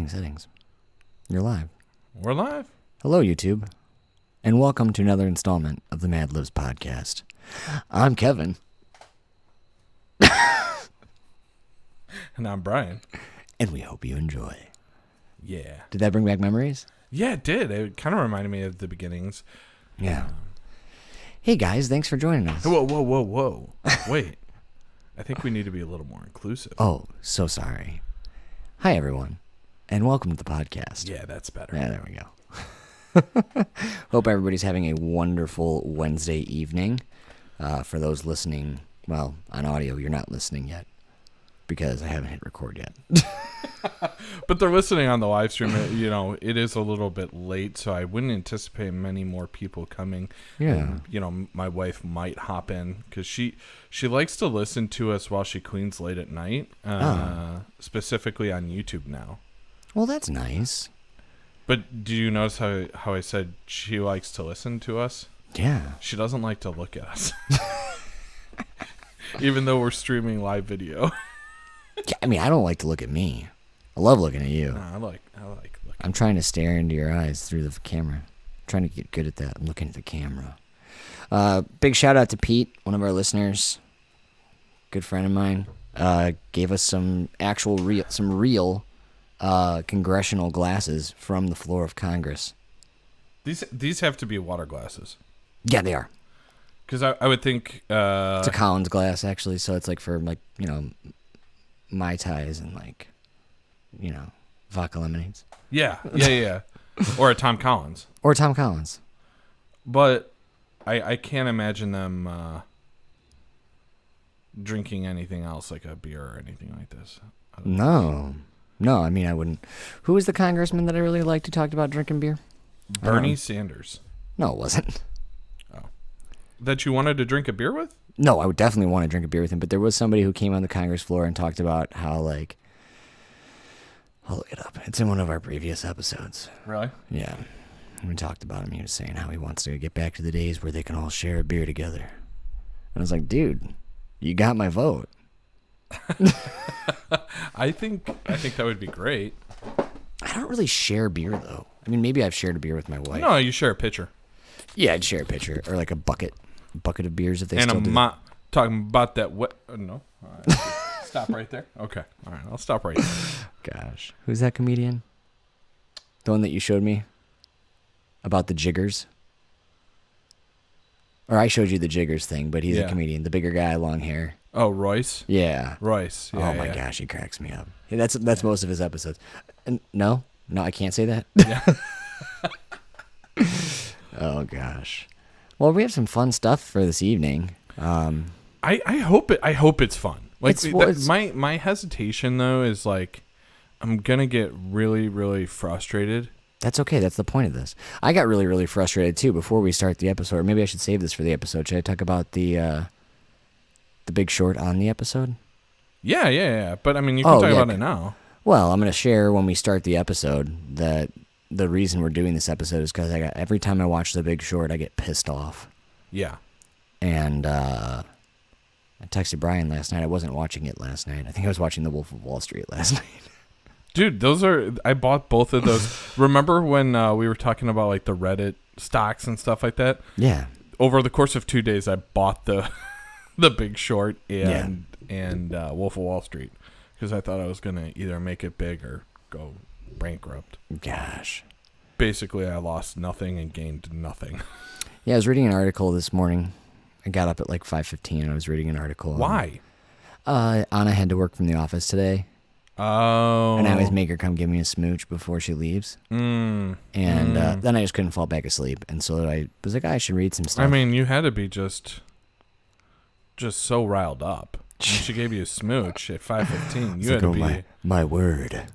Settings. You're live. We're live. Hello, YouTube, and welcome to another installment of the MadLibs podcast. I'm Kevin. And I'm Brian. And we hope you enjoy. Yeah. Did that bring back memories? Yeah, it did. It kind of reminded me of the beginnings. Yeah. Hey, guys, thanks for joining us. Whoa. Wait. I think we need to be a little more inclusive. Oh, so sorry. Hi, everyone, and welcome to the podcast. Yeah, that's better. Yeah, there we go. Hope everybody's having a wonderful Wednesday evening. For those listening, well, on audio, you're not listening yet because I haven't hit record yet. But they're listening on the live stream. It is a little bit late, so I wouldn't anticipate many more people coming. Yeah. And, my wife might hop in because she likes to listen to us while she cleans late at night, specifically on YouTube now. Well, that's nice. But do you notice how I said she likes to listen to us? Yeah. She doesn't like to look at us. Even though we're streaming live video. Yeah, I mean, I don't like to look at me. I love looking at you. No, I like looking. I'm trying to stare into your eyes through the camera. I'm trying to get good at that. I'm looking at the camera. Big shout out to Pete, one of our listeners. Good friend of mine. Gave us some real congressional glasses from the floor of Congress. These have to be water glasses. Yeah, they are. Because I would think... it's a Collins glass, actually, so it's like for, Mai Tais and, vodka lemonades. Yeah. Or a Tom Collins. Or Tom Collins. But I can't imagine them drinking anything else, like a beer or anything like this. No, I mean, I wouldn't. Who was the congressman that I really liked who talked about drinking beer? Bernie Sanders. No, it wasn't. Oh. That you wanted to drink a beer with? No, I would definitely want to drink a beer with him, but there was somebody who came on the Congress floor and talked about how, I'll look it up. It's in one of our previous episodes. Really? Yeah. We talked about him. He was saying how he wants to get back to the days where they can all share a beer together. And I was like, dude, you got my vote. I think that would be great. I don't really share beer, though. I mean, maybe I've shared a beer with my wife. No, you share a pitcher. Yeah, I'd share a pitcher or like a bucket of beers if they and still do. And talking about that. No. All right. Stop right there. Okay. All right. I'll stop right there. Gosh. Who's that comedian? The one that you showed me? About the jiggers? Or I showed you the jiggers thing, but he's a comedian. The bigger guy, long hair. Oh, Royce? Yeah. Royce. Yeah, oh, my gosh. He cracks me up. Yeah, that's most of his episodes. No, I can't say that. Yeah. Oh, gosh. Well, we have some fun stuff for this evening. I hope it's fun. My hesitation though is I'm gonna get really, really frustrated. That's okay. That's the point of this. I got really, really frustrated too before we start the episode. Or maybe I should save this for the episode. Should I talk about the Big Short on the episode? Yeah. But I mean, you can talk about it now. Well, I'm gonna share when we start the episode that the reason we're doing this episode is because every time I watch The Big Short, I get pissed off. Yeah. And I texted Brian last night. I wasn't watching it last night. I think I was watching The Wolf of Wall Street last night. Dude, I bought both of those. Remember when we were talking about the Reddit stocks and stuff like that? Yeah. Over the course of 2 days, I bought the Big Short and Wolf of Wall Street because I thought I was gonna either make it big or go bankrupt. Gosh. Basically, I lost nothing and gained nothing. Yeah, I was reading an article this morning. I got up at 5:15 and I was reading an article. Why? Anna had to work from the office today. Oh. And I always make her come give me a smooch before she leaves. And then I just couldn't fall back asleep. And so I was like, I should read some stuff. I mean, you had to be just so riled up. When she gave you a smooch at 5:15. You had to be... My word.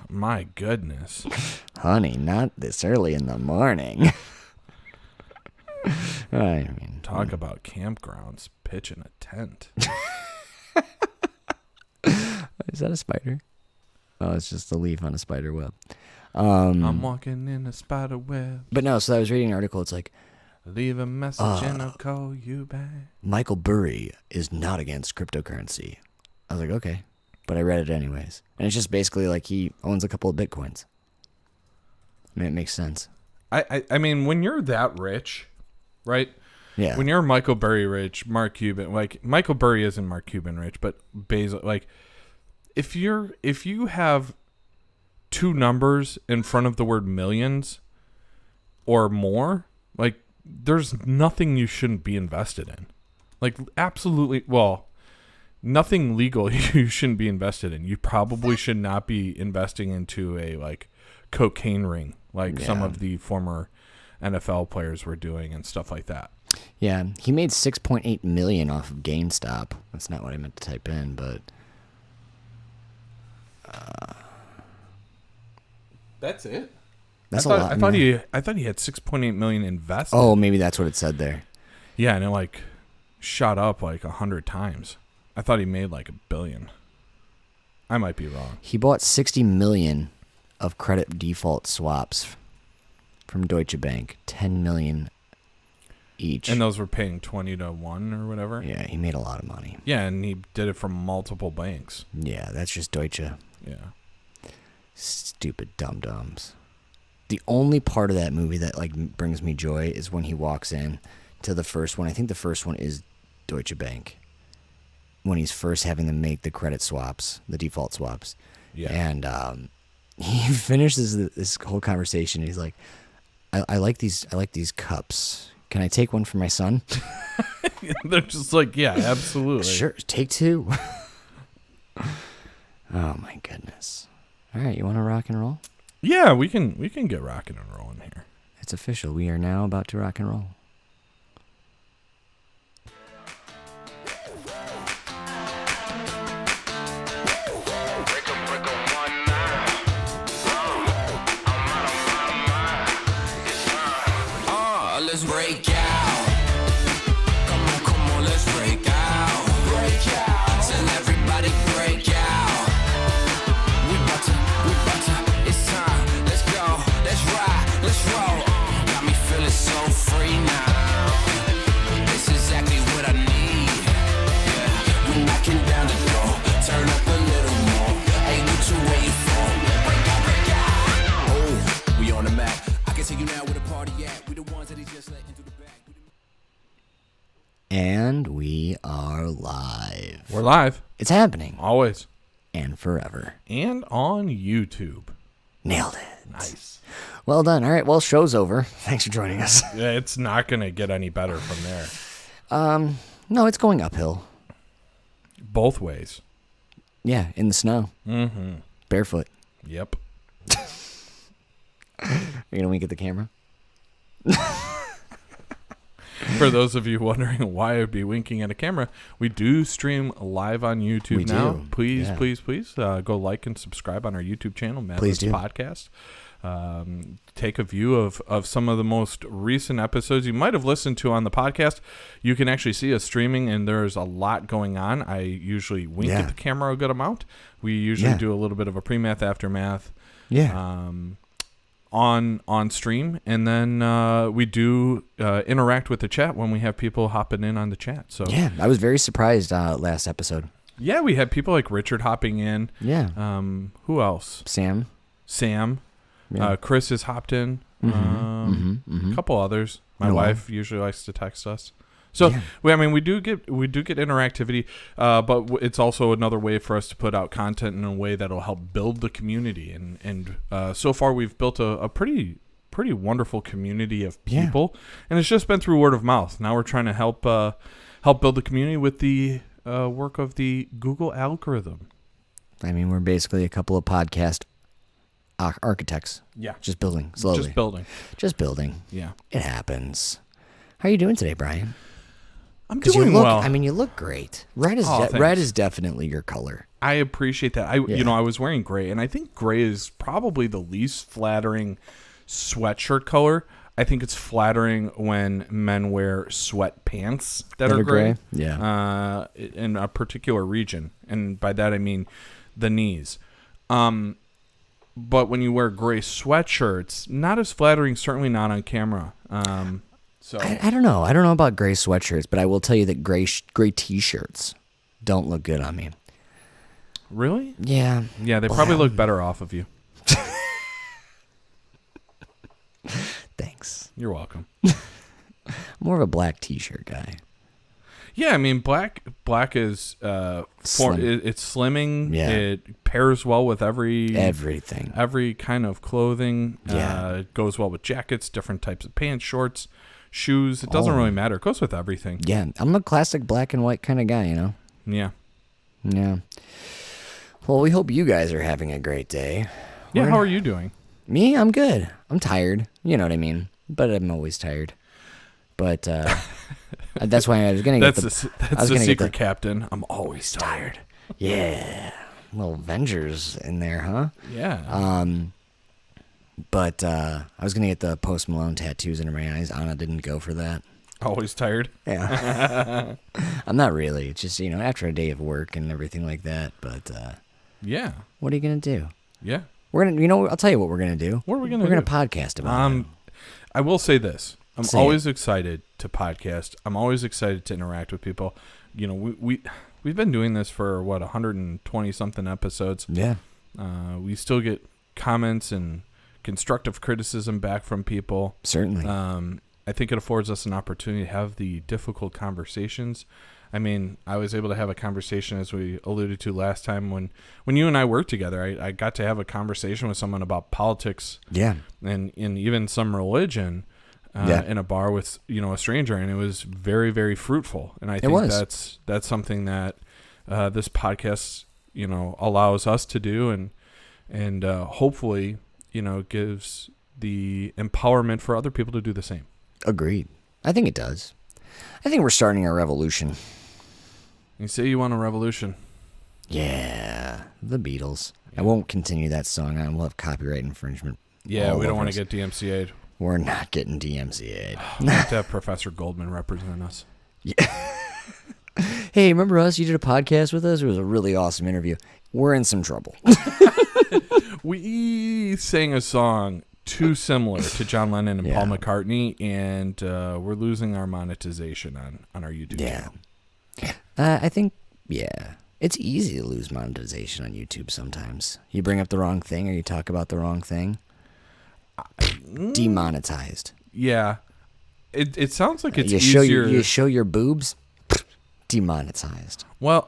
My goodness. Honey, not this early in the morning. I mean, talk about campgrounds, pitching a tent. Is that a spider? Oh, it's just a leaf on a spider web. I'm walking in a spider web. But no, so I was reading an article. It's like, leave a message and I'll call you back. Michael Burry is not against cryptocurrency. I was like, okay. but I read it anyways. And it's just basically like he owns a couple of Bitcoins. I mean, it makes sense. I mean, when you're that rich, right? Yeah. When you're Michael Burry rich, Mark Cuban, like Michael Burry isn't Mark Cuban rich, but Bezos, like if you have two numbers in front of the word millions or more, like there's nothing you shouldn't be invested in. Like absolutely, well, nothing legal you shouldn't be invested in. You probably should not be investing into a like cocaine ring like some of the former NFL players were doing and stuff like that. Yeah, he made $6.8 million off of GameStop. That's not what I meant to type in, but that's it. That's a lot. I thought he had 6.8 million invested. Oh, maybe that's what it said there. Yeah, and it like shot up like 100 times. I thought he made like $1 billion. I might be wrong. He bought 60 million of credit default swaps from Deutsche Bank, 10 million each. And those were paying 20 to 1 or whatever. Yeah, he made a lot of money. Yeah, and he did it from multiple banks. Yeah, that's just Deutsche. Yeah. Stupid dum-dums. The only part of that movie that like brings me joy is when he walks in to the first one. I think the first one is Deutsche Bank. When he's first having them make the credit swaps, the default swaps. Yeah. And he finishes this whole conversation. He's like, I like these cups. Can I take one for my son? They're just like, yeah, absolutely. Sure, take two. Oh my goodness. All right, you want to rock and roll? Yeah, we can get rocking and rolling here. It's official. We are now about to rock and roll. Let's break out. Come on, let's break out. Break out. Tell everybody break out. We about to, it's time. Let's go, let's ride, let's roll. Got me feeling so free now. This is exactly what I need. Yeah. We knocking down the door. Turn up a little more. Hey, what you waiting for? Break out, break out. Oh, we on the map. I can take you now where the party at. We the ones that he just let into the back. And we are live. We're live. It's happening. Always. And forever. And on YouTube. Nailed it. Nice. Well done. All right, well, show's over. Thanks for joining us. Yeah, it's not going to get any better from there. No, it's going uphill. Both ways. Yeah, in the snow. Mm-hmm. Barefoot. Yep. You're going to wink at the camera? For those of you wondering why I'd be winking at a camera, we do stream live on YouTube We now. do. Please, Yeah. please, go like and subscribe on our YouTube channel, Please MadLibs do. Podcast. Take a view of some of the most recent episodes you might have listened to on the podcast. You can actually see us streaming, and there's a lot going on. I usually wink Yeah. at the camera a good amount. We usually Yeah. do a little bit of a pre-math, aftermath. Yeah. On stream, and then we do interact with the chat when we have people hopping in on the chat. So Yeah, I was very surprised last episode. yeah, we had people like Richard hopping in. Yeah. Who else? Sam. Yeah. Chris has hopped in. A couple others. My Oh, wow. wife usually likes to text us. So Yeah. we do get interactivity, but it's also another way for us to put out content in a way that'll help build the community. And so far we've built a pretty wonderful community of Yeah. people, and it's just been through word of mouth. Now we're trying to help build the community with the work of the Google algorithm. I mean, we're basically a couple of podcast architects. Yeah, Just building slowly. just building. Just building. Yeah, It happens. How are you doing today, Brian? I'm 'Cause doing you look, well. I mean, you look great. Red is Oh, red thanks. is definitely your color. I appreciate that. Yeah. I was wearing gray, and I think gray is probably the least flattering sweatshirt color. I think it's flattering when men wear sweatpants that are gray. Yeah. In a particular region, and by that I mean the knees. But when you wear gray sweatshirts, not as flattering. Certainly not on camera. So I don't know. I don't know about gray sweatshirts, but I will tell you that gray t-shirts don't look good on me. Really? Yeah. Yeah, they probably look better off of you. Thanks. You're welcome. More of a black T-shirt guy. Yeah, I mean, black is it's slimming. Yeah. It pairs well with Everything. every kind of clothing. Yeah. It goes well with jackets, different types of pants, shorts, shoes. It doesn't really matter. It goes with everything. Yeah, I'm a classic black and white kind of guy, you know? Yeah. Yeah. Well, we hope you guys are having a great day. Yeah, how are you doing? Me? I'm good. I'm tired. You know what I mean? But I'm always tired. But that's why I was going to get That's the secret, Captain. I'm always tired. Yeah. Little Avengers in there, huh? Yeah. But I was going to get the Post Malone tattoos under my eyes. Anna didn't go for that. Always tired. Yeah. I'm not really. It's just, after a day of work and everything like that. But Yeah. what are you going to do? Yeah. We're going to, I'll tell you what we're going to do. What are we going to do? We're going to podcast about it. I will say this. I'm Say always excited to podcast. I'm always excited to interact with people. We've been doing this for 120 something episodes. Yeah. We still get comments and constructive criticism back from people. Certainly. I think it affords us an opportunity to have the difficult conversations. I mean, I was able to have a conversation, as we alluded to last time, when you and I worked together. I got to have a conversation with someone about politics, Yeah. and even some religion, in a bar with a stranger, and it was very, very fruitful. And I think that's something that this podcast allows us to do, and hopefully gives the empowerment for other people to do the same. Agreed. I think it does. I think we're starting a revolution. You say you want a revolution. Yeah. The Beatles. I won't continue that song. I will have copyright infringement. Yeah, we don't want to to get DMCA'd. We're not getting DMCA'd. We have to have Professor Goldman represent us. Hey, remember us? You did a podcast with us? It was a really awesome interview. We're in some trouble. We sang a song too similar to John Lennon and Yeah. Paul McCartney, and we're losing our monetization on our YouTube channel. I think, it's easy to lose monetization on YouTube sometimes. You bring up the wrong thing or you talk about the wrong thing. Demonetized. Yeah. It sounds like it's you easier. You show your boobs, demonetized. Well,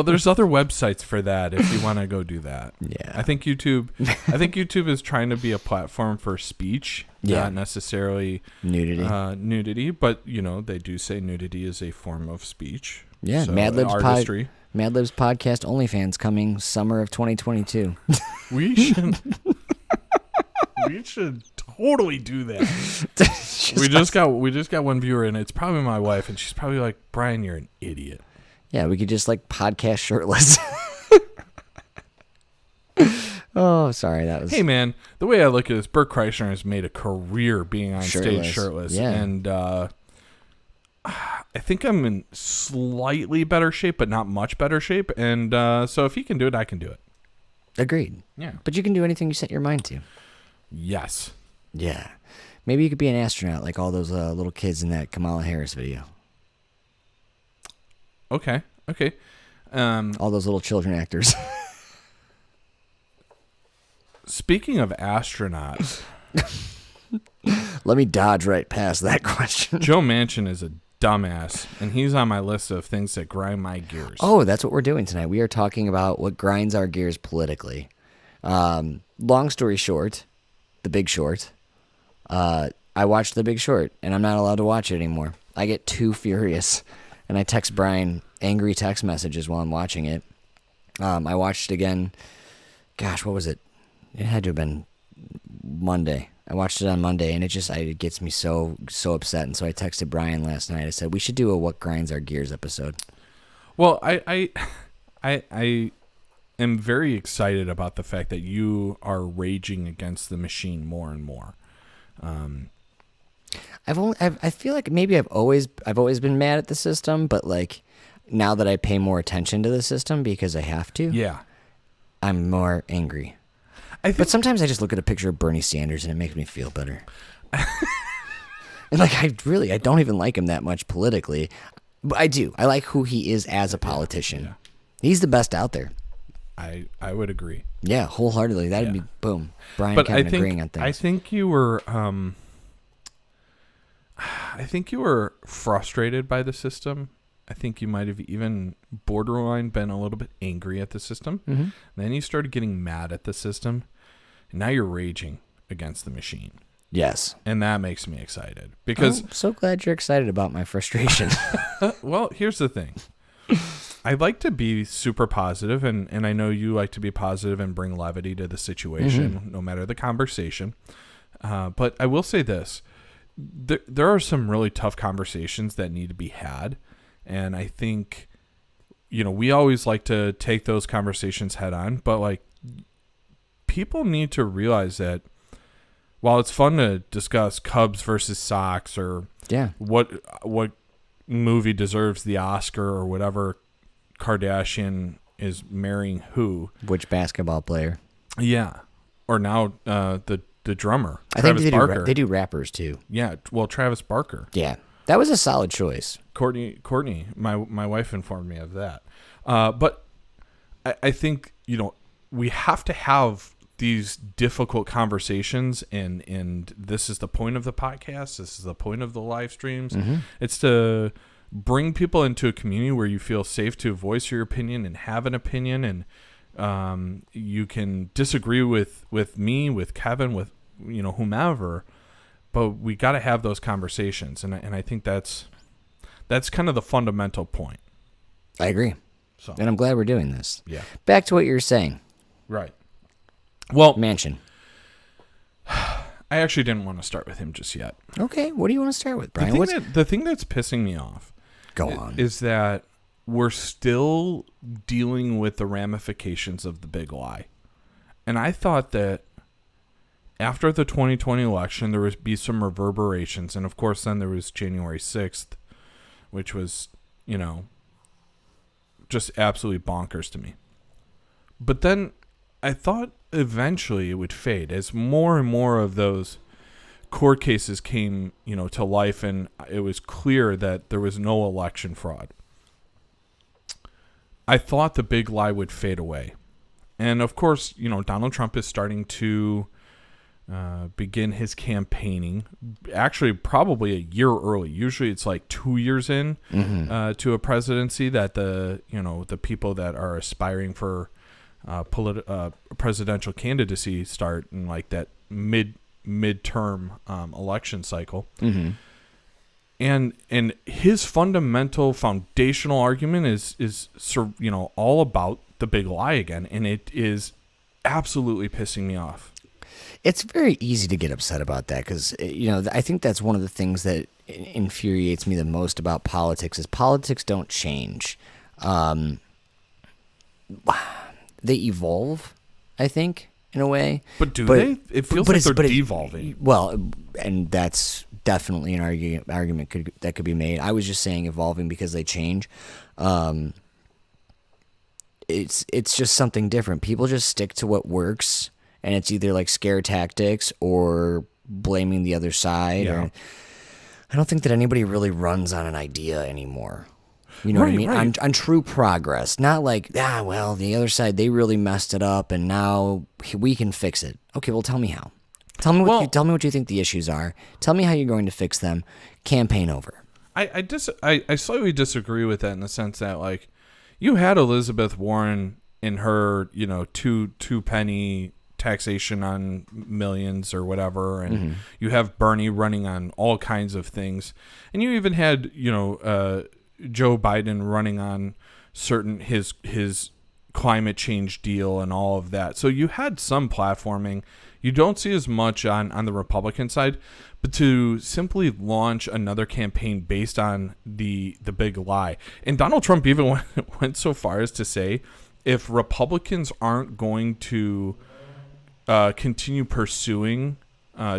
there's other websites for that if you want to go do that. Yeah. I think YouTube is trying to be a platform for speech, not necessarily Nudity. but they do say nudity is a form of speech. Yeah, so, MadLibs artistry. MadLibs podcast OnlyFans coming summer of 2022. We should totally do that. we just got one viewer, and it's probably my wife, and she's probably like, "Brian, you're an idiot." Yeah, we could just podcast shirtless. Oh, sorry, that was. Hey, man, the way I look at this, Bert Kreischer has made a career being on Shirtless. stage shirtless, Yeah. and I think I'm in slightly better shape, but not much better shape. And so if he can do it, I can do it. Agreed. Yeah. But you can do anything you set your mind to. Yes. Yeah. Maybe you could be an astronaut like all those little kids in that Kamala Harris video. Okay. All those little children actors. Speaking of astronauts, Let me dodge right past that question. Joe Manchin is a dumbass, and he's on my list of things that grind my gears. Oh, that's what we're doing tonight. We are talking about what grinds our gears politically. Long story short, The Big Short. I watched The Big Short, and I'm not allowed to watch it anymore. I get too furious, and I text Brian angry text messages while I'm watching it. I watched it again. Gosh, what was it? It had to have been Monday. I watched it on Monday, and it gets me so upset. And so I texted Brian last night. I said we should do a "What Grinds Our Gears" episode. Well, I am very excited about the fact that you are raging against the machine more and more. I feel like maybe I've always been mad at the system, but like now that I pay more attention to the system because I have to, Yeah. I'm more angry. But sometimes I just look at a picture of Bernie Sanders and it makes me feel better. And like I don't even like him that much politically, but I do. I like who he is as a politician. He's the best out there. I would agree. Yeah, wholeheartedly. That'd be boom. Brian But Kevin agreeing on things. I think you were frustrated by the system. I think you might have even borderline been a little bit angry at the system. Mm-hmm. Then you started getting mad at the system. And now you're raging against the machine. Yes. And that makes me excited because I'm so glad you're excited about my frustration. well, here's the thing. I like to be super positive, and I know you like to be positive and bring levity to the situation, no matter the conversation. But I will say this. There are some really tough conversations that need to be had, and I think, we always like to take those conversations head on, but, like, people need to realize that while it's fun to discuss Cubs versus Sox or what movie deserves the Oscar or whatever Kardashian is marrying who. Which basketball player? Yeah. Or now the drummer, I Travis think Barker. they do rappers too. Yeah, well, Travis Barker. Yeah. That was a solid choice. Courtney, my wife informed me of that. But I think, we have to have these difficult conversations, and this is the point of the podcast. This is the point of the live streams. Mm-hmm. It's to bring people into a community where you feel safe to voice your opinion and have an opinion, and you can disagree with me, with Kevin, with whomever, but we got to have those conversations, and I think that's kind of the fundamental point. I agree. So, and I'm glad we're doing this. Yeah. Back to what you were saying. Right. Well, Manchin. I actually didn't want to start with him just yet. Okay, what do you want to start with, Brian? The thing that's pissing me off is that we're still dealing with the ramifications of the big lie. And I thought that after the 2020 election, there would be some reverberations. And, of course, then there was January 6th, which was, just absolutely bonkers to me. But then I thought eventually it would fade as more and more of those court cases came, to life, and it was clear that there was no election fraud. I thought the big lie would fade away. And of course, Donald Trump is starting to begin his campaigning, actually probably a year early. Usually it's like 2 years in to a presidency that the people that are aspiring for presidential candidacy start in like that midterm election cycle. Mm-hmm. And his fundamental foundational argument is all about the big lie again, and it is absolutely pissing me off. It's very easy to get upset about that because, I think that's one of the things that infuriates me the most about politics is politics don't change. They evolve, I think, in a way. But they? It feels like they're devolving. Well, and that's definitely an argument that could be made. I was just saying evolving because they change. It's just something different. People just stick to what works, and it's either like scare tactics or blaming the other side. Yeah. Or, I don't think that anybody really runs on an idea anymore. You know what I mean? Right. On true progress. Not like, well, the other side, they really messed it up, and now we can fix it. Okay, well, tell me how. Tell me what you think the issues are. Tell me how you're going to fix them. Campaign over. I slightly disagree with that in the sense that, like, you had Elizabeth Warren in her, two penny taxation on millions or whatever, and you have Bernie running on all kinds of things, and you even had, Joe Biden running on his climate change deal and all of that. So you had some platforming. You don't see as much on the Republican side, but to simply launch another campaign based on the big lie. And Donald Trump even went so far as to say, if Republicans aren't going to continue pursuing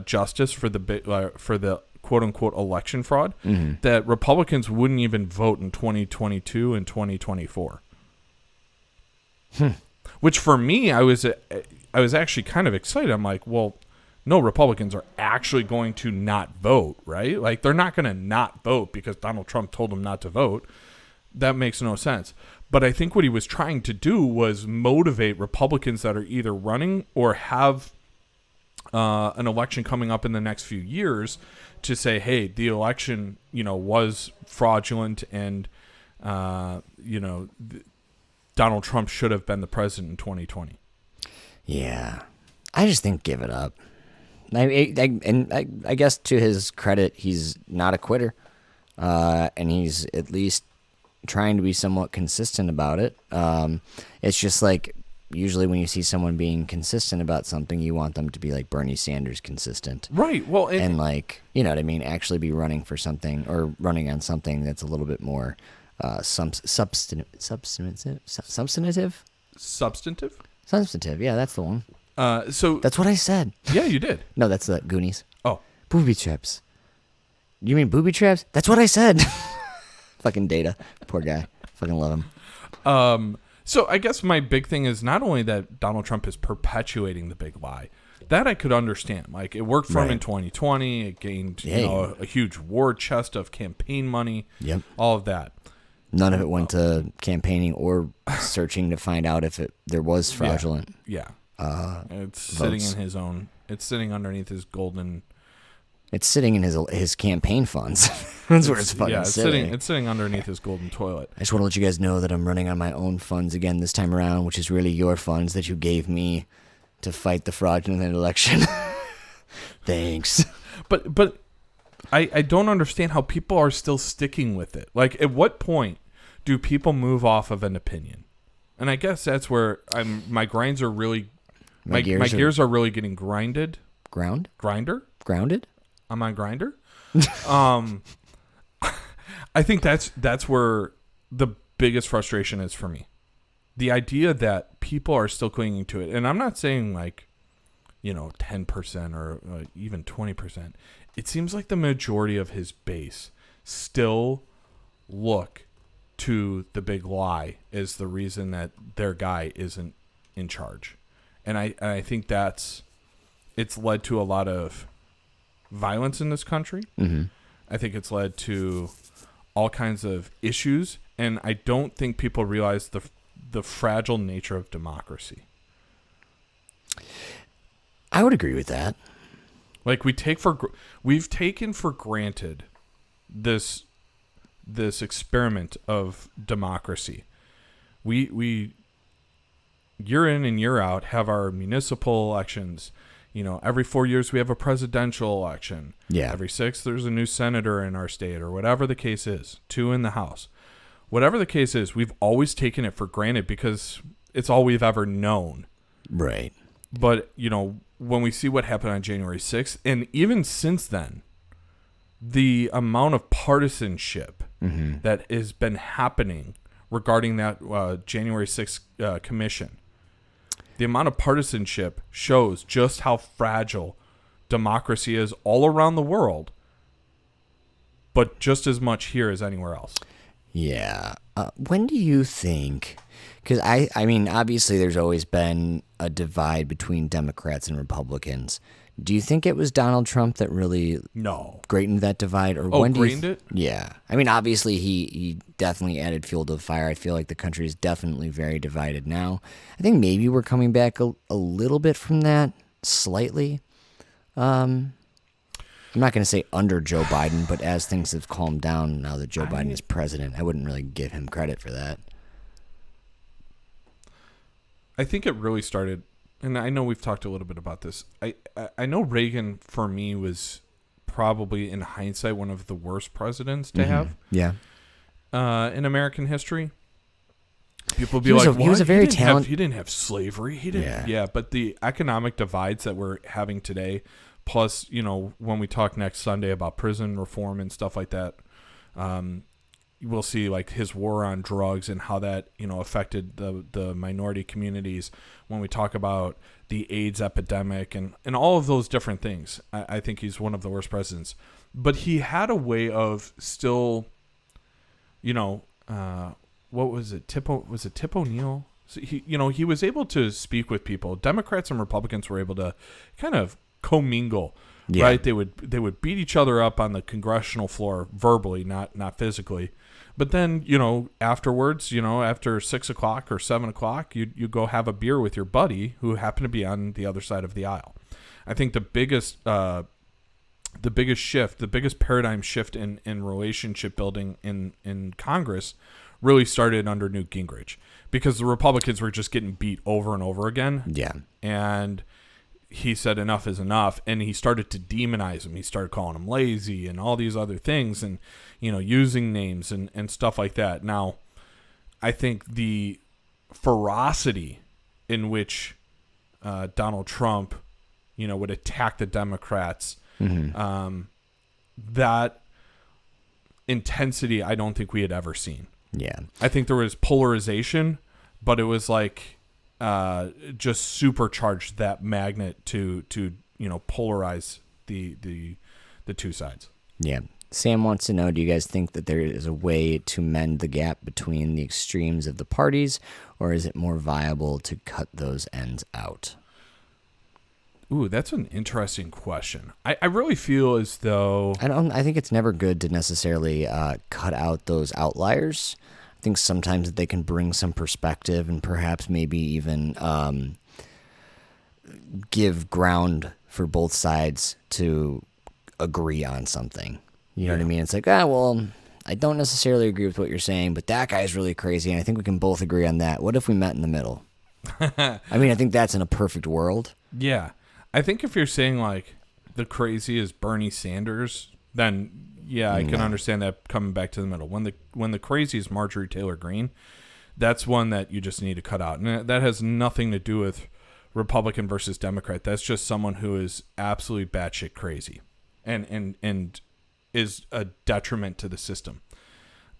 justice for the quote-unquote election fraud, that Republicans wouldn't even vote in 2022 and 2024. Which for me, I was actually kind of excited. I'm like, well, no, Republicans are actually going to not vote, right? Like, they're not going to not vote because Donald Trump told them not to vote. that makes no sense. But I think what he was trying to do was motivate Republicans that are either running or have an election coming up in the next few years to say, hey, the election, was fraudulent and, Donald Trump should have been the president in 2020. Yeah. I just think give it up. I guess to his credit, he's not a quitter. And he's at least trying to be somewhat consistent about it. It's just like usually when you see someone being consistent about something, you want them to be like Bernie Sanders consistent. Right. Well, and like, you know what I mean? Actually be running for something or running on something that's a little bit more substantive. Yeah, that's the one. So that's what I said. Yeah, you did. No, that's the Goonies. Oh, booby traps. You mean booby traps? That's what I said. Fucking Data. Poor guy. Fucking love him. So I guess my big thing is not only that Donald Trump is perpetuating the big lie. That I could understand. Like, it worked for him in 2020. It gained a huge war chest of campaign money. Yep. All of that. None of it went to campaigning or searching to find out if there was fraudulent. Yeah. It's sitting in his own. It's sitting underneath his golden. It's sitting in his campaign funds. That's where it's fucking sitting. It's sitting underneath his golden toilet. I just want to let you guys know that I'm running on my own funds again this time around, which is really your funds that you gave me to fight the fraudulent election. Thanks. But I don't understand how people are still sticking with it. Like, at what point do people move off of an opinion? And I guess that's where my grinds are really... My gears are really getting grinded. Grinder? Grounded? I'm on Grinder. I think that's where the biggest frustration is for me. The idea that people are still clinging to it. And I'm not saying 10% or even 20%. It seems like the majority of his base still look to the big lie as the reason that their guy isn't in charge. And I think it's led to a lot of violence in this country. Mm-hmm. I think it's led to all kinds of issues, and I don't think people realize the fragile nature of democracy. I would agree with that. Like, we've taken for granted this experiment of democracy. We year in and year out have our municipal elections. Every 4 years we have a presidential election. Yeah. Every 6 there's a new senator in our state, or whatever the case is. 2 in the House. Whatever the case is, we've always taken it for granted because it's all we've ever known. Right. But, when we see what happened on January 6th, and even since then, the amount of partisanship that has been happening regarding that January 6th commission, the amount of partisanship shows just how fragile democracy is all around the world, but just as much here as anywhere else. Yeah. When do you think... Because, I mean, obviously there's always been a divide between Democrats and Republicans. Do you think it was Donald Trump that really greatened that divide? Or when do it? Yeah. I mean, obviously he definitely added fuel to the fire. I feel like the country is definitely very divided now. I think maybe we're coming back a little bit from that, slightly. I'm not going to say under Joe Biden, but as things have calmed down now that Joe Biden is president, I wouldn't really give him credit for that. I think it really started, and I know we've talked a little bit about this. I know Reagan, for me, was probably, in hindsight, one of the worst presidents to have. Yeah. In American history. People be he like, he was a very talented... He didn't have slavery. He didn't. Yeah, but the economic divides that we're having today, plus, when we talk next Sunday about prison reform and stuff like that, we'll see like his war on drugs and how that affected the minority communities. When we talk about the AIDS epidemic and all of those different things, I think he's one of the worst presidents. But he had a way of still, what was it? Tip O'Neill. So he was able to speak with people. Democrats and Republicans were able to kind of commingle Yeah. right? They would beat each other up on the congressional floor verbally, not physically. But then, afterwards, after 6 o'clock or 7 o'clock, you go have a beer with your buddy who happened to be on the other side of the aisle. I think the biggest shift, the biggest paradigm shift in relationship building in Congress really started under Newt Gingrich, because the Republicans were just getting beat over and over again. Yeah. And he said enough is enough, and he started to demonize him. He started calling him lazy and all these other things, and using names and stuff like that. Now, I think the ferocity in which Donald Trump, would attack the Democrats, that intensity, I don't think we had ever seen. Yeah. I think there was polarization, but it was like just supercharged that magnet to polarize the two sides. Yeah. Sam wants to know, do you guys think that there is a way to mend the gap between the extremes of the parties, or is it more viable to cut those ends out? Ooh, that's an interesting question. I really feel as though I think it's never good to necessarily cut out those outliers. I think sometimes that they can bring some perspective and perhaps maybe even give ground for both sides to agree on something. You know what I mean? It's like, well, I don't necessarily agree with what you're saying, but that guy's really crazy, and I think we can both agree on that. What if we met in the middle? I think that's in a perfect world. Yeah. I think if you're saying like the crazy is Bernie Sanders, then yeah, I can understand that coming back to the middle. When the crazy is Marjorie Taylor Greene, that's one that you just need to cut out. And that has nothing to do with Republican versus Democrat. That's just someone who is absolutely batshit crazy and is a detriment to the system.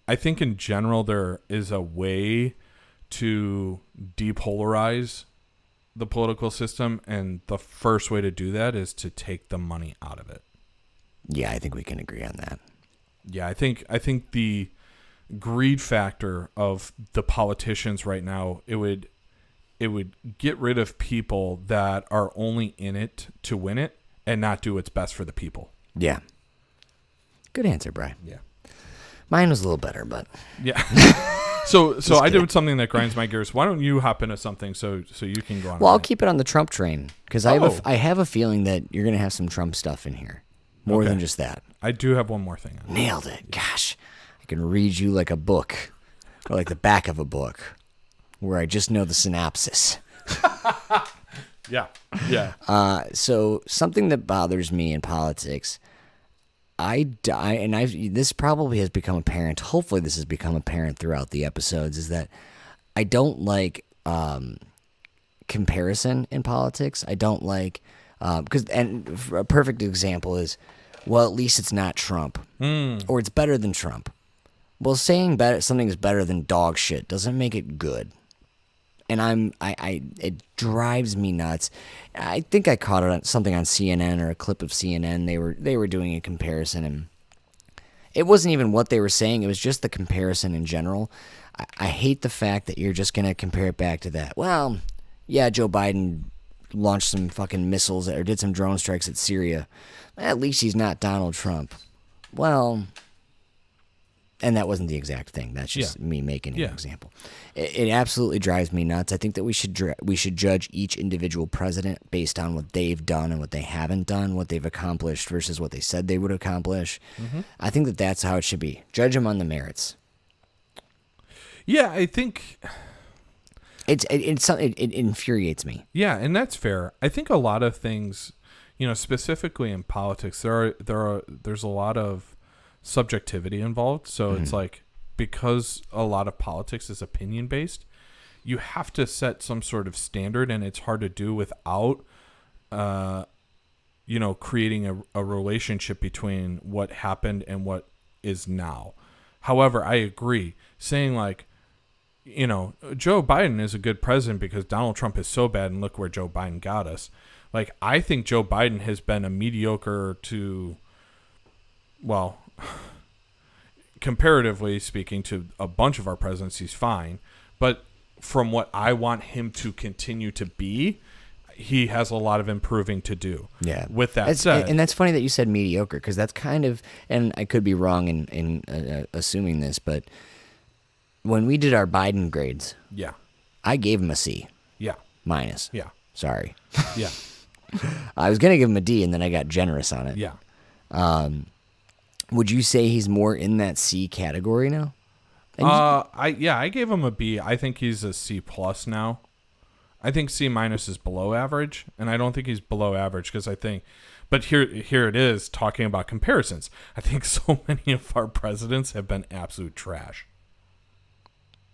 I think in general there is a way to depolarize the political system, and the first way to do that is to take the money out of it. Yeah, I think we can agree on that. Yeah, I think the greed factor of the politicians right now, it would get rid of people that are only in it to win it and not do what's best for the people. Yeah. Good answer, Brian. Yeah. Mine was a little better, but yeah. So I did something that grinds my gears. Why don't you hop into something so you can go on? Well, I'll keep it on the Trump train because I have a feeling that you're going to have some Trump stuff in here. More than just that. I do have one more thing. Nailed it. Gosh. I can read you like a book or like the back of a book where I just know the synopsis. Yeah. Yeah. So something that bothers me in politics, this probably has become apparent. Hopefully this has become apparent throughout the episodes, is that I don't like comparison in politics. I don't like, because a perfect example is, well, at least it's not Trump, or it's better than Trump. Well, saying something is better than dog shit doesn't make it good. And it drives me nuts. I think I caught it on something on CNN or a clip of CNN. They were doing a comparison, and it wasn't even what they were saying. It was just the comparison in general. I hate the fact that you're just gonna compare it back to that. Well, yeah, Joe Biden launched some fucking missiles or did some drone strikes at Syria. At least he's not Donald Trump. Well, and that wasn't the exact thing. That's just me making an example. It absolutely drives me nuts. I think that we should judge each individual president based on what they've done and what they haven't done, what they've accomplished versus what they said they would accomplish. Mm-hmm. I think that that's how it should be. Judge them on the merits. Yeah, I think it infuriates me. Yeah, and that's fair. I think a lot of things, specifically in politics, there's a lot of subjectivity involved. So it's like, because a lot of politics is opinion based, you have to set some sort of standard, and it's hard to do without creating a relationship between what happened and what is now. However, I agree, saying like, Joe Biden is a good president because Donald Trump is so bad, and look where Joe Biden got us. Like, I think Joe Biden has been a mediocre to, well, comparatively speaking to a bunch of our presidents, he's fine. But from what I want him to continue to be, he has a lot of improving to do. Yeah. With that said, and that's funny that you said mediocre, because that's kind of, and I could be wrong in assuming this, but when we did our Biden grades, yeah, I gave him a C yeah, minus. yeah, Sorry. yeah, I was gonna give him a D, and then I got generous on it. yeah. Would you say he's more in that C category now? And I gave him a B. I think he's a C plus now. I think C minus is below average, and I don't think he's below average because I think. But here it is talking about comparisons. I think so many of our presidents have been absolute trash.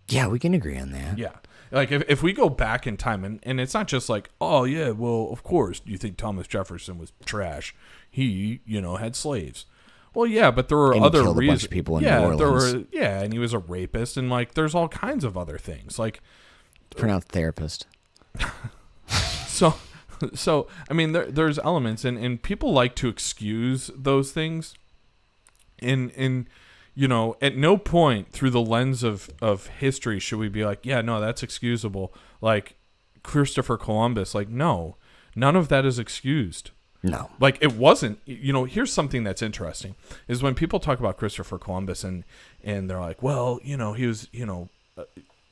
Yeah, we can agree on that. Yeah. Like, if we go back in time, and it's not just like, oh, yeah, well, of course, you think Thomas Jefferson was trash. He, had slaves. Well, yeah, but there were And he other killed a bunch reasons. of people in yeah, New Orleans. and he was a rapist, and, like, there's all kinds of other things. Like, Pronounced therapist. So I mean, there's elements, and people like to excuse those things. In at no point through the lens of history should we be like, yeah, no, that's excusable. Like Christopher Columbus, like, no, none of that is excused. No. Like, it wasn't. Here's something that's interesting is when people talk about Christopher Columbus and they're like, well, he was,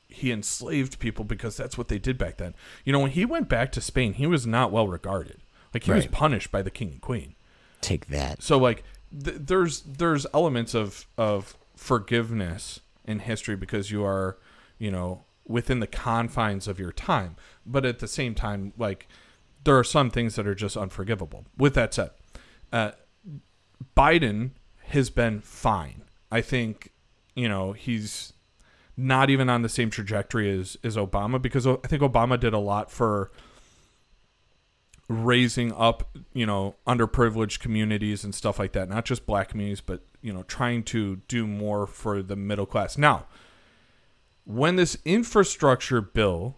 he enslaved people because that's what they did back then. When he went back to Spain, he was not well regarded. Like, he was punished by the king and queen. Take that. So, like, there's elements of forgiveness in history because you are, within the confines of your time. But at the same time, like, there are some things that are just unforgivable. With that said, Biden has been fine. I think, he's not even on the same trajectory as Obama, because I think Obama did a lot for raising up, underprivileged communities and stuff like that. Not just black communities, but, trying to do more for the middle class. Now, when this infrastructure bill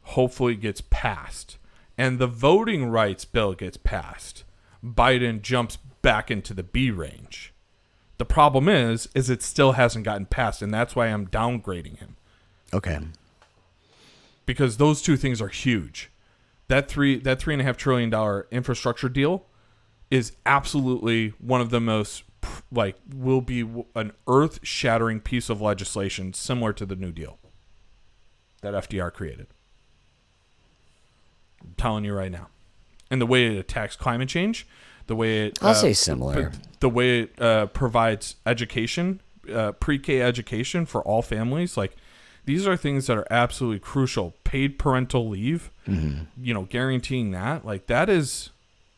hopefully gets passed and the voting rights bill gets passed, Biden jumps back into the B range. The problem is it still hasn't gotten passed, and that's why I'm downgrading him. Okay. Because those two things are huge. That $3.5 trillion infrastructure deal is absolutely one of the most, will be an earth-shattering piece of legislation similar to the New Deal that FDR created. I'm telling you right now. And the way it attacks climate change, the way it... I'll say similar. The way it provides education, pre-K education for all families, like, these are things that are absolutely crucial. Paid parental leave, guaranteeing that, like, that is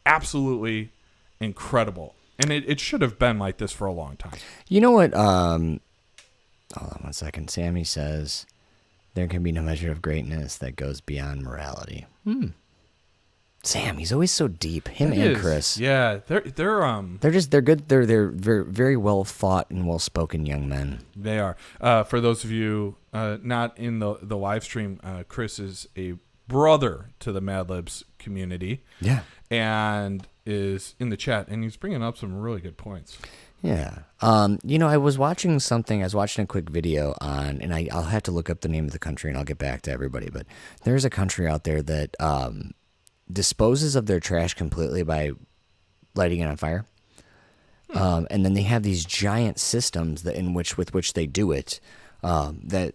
absolutely incredible. And it should have been like this for a long time. You know what? Hold on 1 second. Sammy says, there can be no measure of greatness that goes beyond morality. Sam, he's always so deep. Him and Chris. Yeah, they're good. They're very, very well thought and well spoken young men. They are. For those of you not in the live stream, Chris is a brother to the MadLibs community. Yeah, and is in the chat, and he's bringing up some really good points. Yeah. I was watching something. I was watching a quick video on, and I'll have to look up the name of the country, and I'll get back to everybody. But there's a country out there that disposes of their trash completely by lighting it on fire. And then they have these giant systems with which they do it, that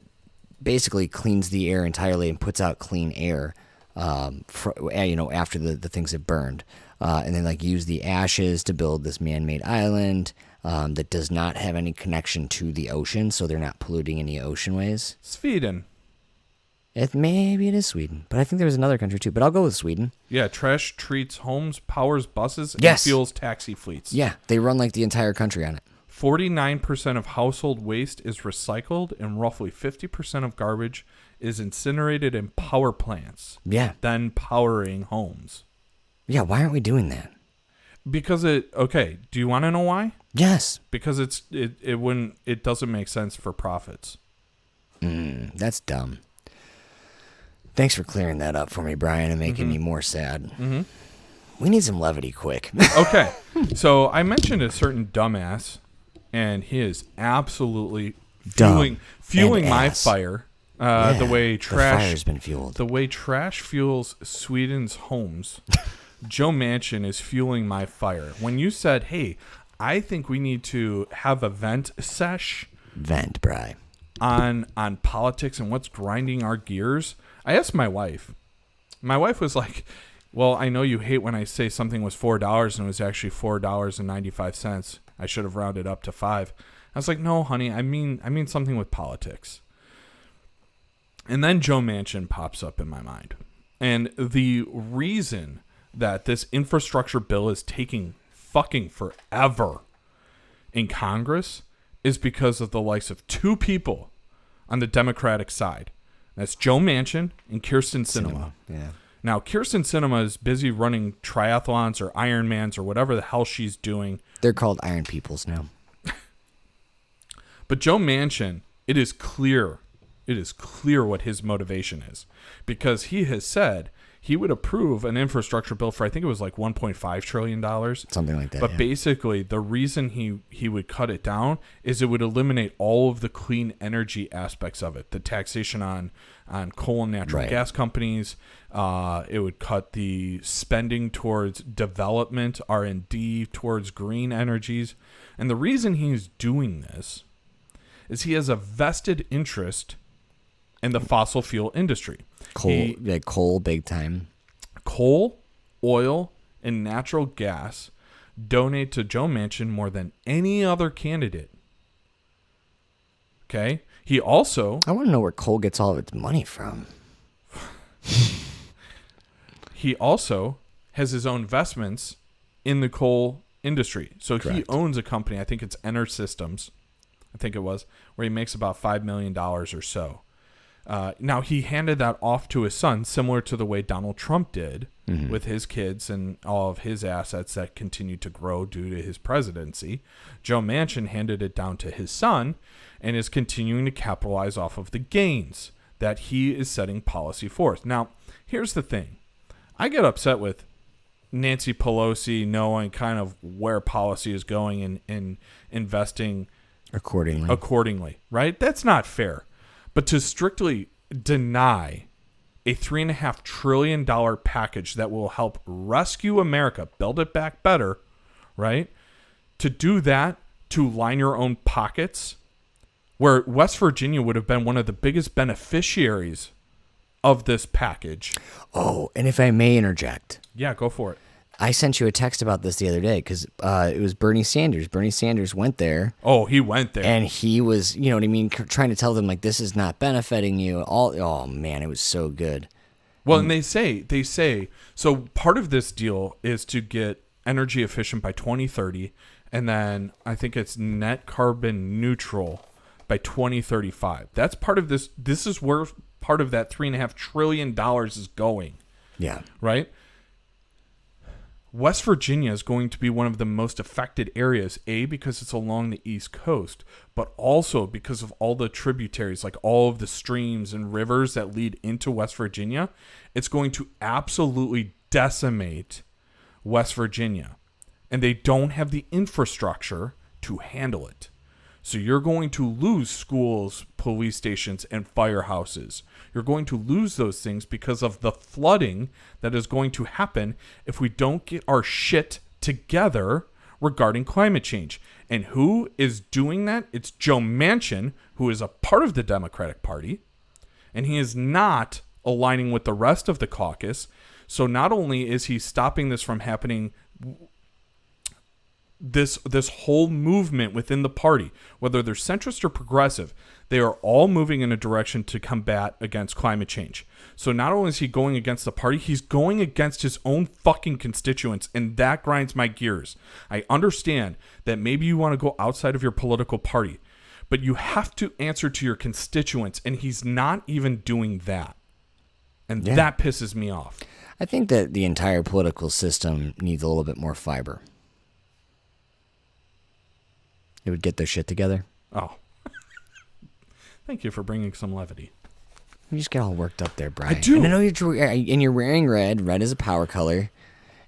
basically cleans the air entirely and puts out clean air, after the things have burned. And then use the ashes to build this man-made island that does not have any connection to the ocean, so they're not polluting any oceanways. Sweden. Maybe it is Sweden, but I think there's another country too. But I'll go with Sweden. Yeah, trash treats homes, powers buses, and Yes. fuels taxi fleets. Yeah, they run the entire country on it. 49% of household waste is recycled, and roughly 50% of garbage is incinerated in power plants. Yeah. Then powering homes. Yeah, why aren't we doing that? Because do you want to know why? Yes. Because it doesn't make sense for profits. That's dumb. Thanks for clearing that up for me, Brian, and making me more sad. Mm-hmm. We need some levity quick. Okay, so I mentioned a certain dumbass, and he is absolutely fueling my fire The way the fire's trash been fueled. the way trash fuels Sweden's homes, Joe Manchin is fueling my fire. When you said, "Hey, I think we need to have a vent sesh Vent, Bri. on politics and what's grinding our gears," I asked my wife. My wife was like, "Well, I know you hate when I say something was $4 and it was actually $4.95. I should have rounded up to 5." I was like, "No, honey, I mean something with politics." And then Joe Manchin pops up in my mind. And the reason that this infrastructure bill is taking fucking forever in Congress is because of the likes of two people on the Democratic side. That's Joe Manchin and Kyrsten Sinema. Yeah. Now, Kyrsten Sinema is busy running triathlons or Ironmans or whatever the hell she's doing. They're called Iron Peoples now. But Joe Manchin, it is clear what his motivation is, because he has said he would approve an infrastructure bill for, I think it was like $1.5 trillion. Something like that. But yeah. basically, the reason he would cut it down is it would eliminate all of the clean energy aspects of it, the taxation on coal and natural Right. gas companies. It would cut the spending towards development, R&D, towards green energies. And the reason he's doing this is he has a vested interest in the fossil fuel industry. Coal, big time. Coal, oil, and natural gas donate to Joe Manchin more than any other candidate. Okay? He also I want to know where coal gets all of its money from. has his own investments in the coal industry. So he Correct. owns a company, I think it's Systems, I think it was, where he makes about $5 million or so. Now, he handed that off to his son, similar to the way Donald Trump did with his kids and all of his assets that continued to grow due to his presidency. Joe Manchin handed it down to his son and is continuing to capitalize off of the gains that he is setting policy forth. Now, here's the thing. I get upset with Nancy Pelosi knowing kind of where policy is going and investing accordingly, right? That's not fair. But to strictly deny a $3.5 trillion package that will help rescue America, build it back better, right? To do that, to line your own pockets, where West Virginia would have been one of the biggest beneficiaries of this package. Oh, and if I may interject. Yeah, go for it. I sent you a text about this the other day because it was Bernie Sanders. Bernie Sanders went there. Oh, he went there. And he was, you know what I mean, trying to tell them, like, this is not benefiting you. Oh, man, it was so good. Well, and they say, so part of this deal is to get energy efficient by 2030, and then I think it's net carbon neutral by 2035. That's part of this. This is where part of that $3.5 trillion is going. Yeah. Right? West Virginia is going to be one of the most affected areas, A, because it's along the East Coast, but also because of all the tributaries, like all of the streams and rivers that lead into West Virginia. It's going to absolutely decimate West Virginia, and they don't have the infrastructure to handle it. So you're going to lose schools, police stations, and firehouses. You're going to lose those things because of the flooding that is going to happen if we don't get our shit together regarding climate change. And who is doing that? It's Joe Manchin, who is a part of the Democratic Party, and he is not aligning with the rest of the caucus. So not only is he stopping this from happening, this whole movement within the party, whether they're centrist or progressive, they are all moving in a direction to combat against climate change. So not only is he going against the party, he's going against his own fucking constituents, and that grinds my gears. I understand that maybe you want to go outside of your political party, but you have to answer to your constituents, and he's not even doing that. And that pisses me off. I think that the entire political system needs a little bit more fiber. It would get their shit together. Oh. Thank you for bringing some levity. You just get all worked up there, Brian. I do. And I know you're wearing red. Red is a power color.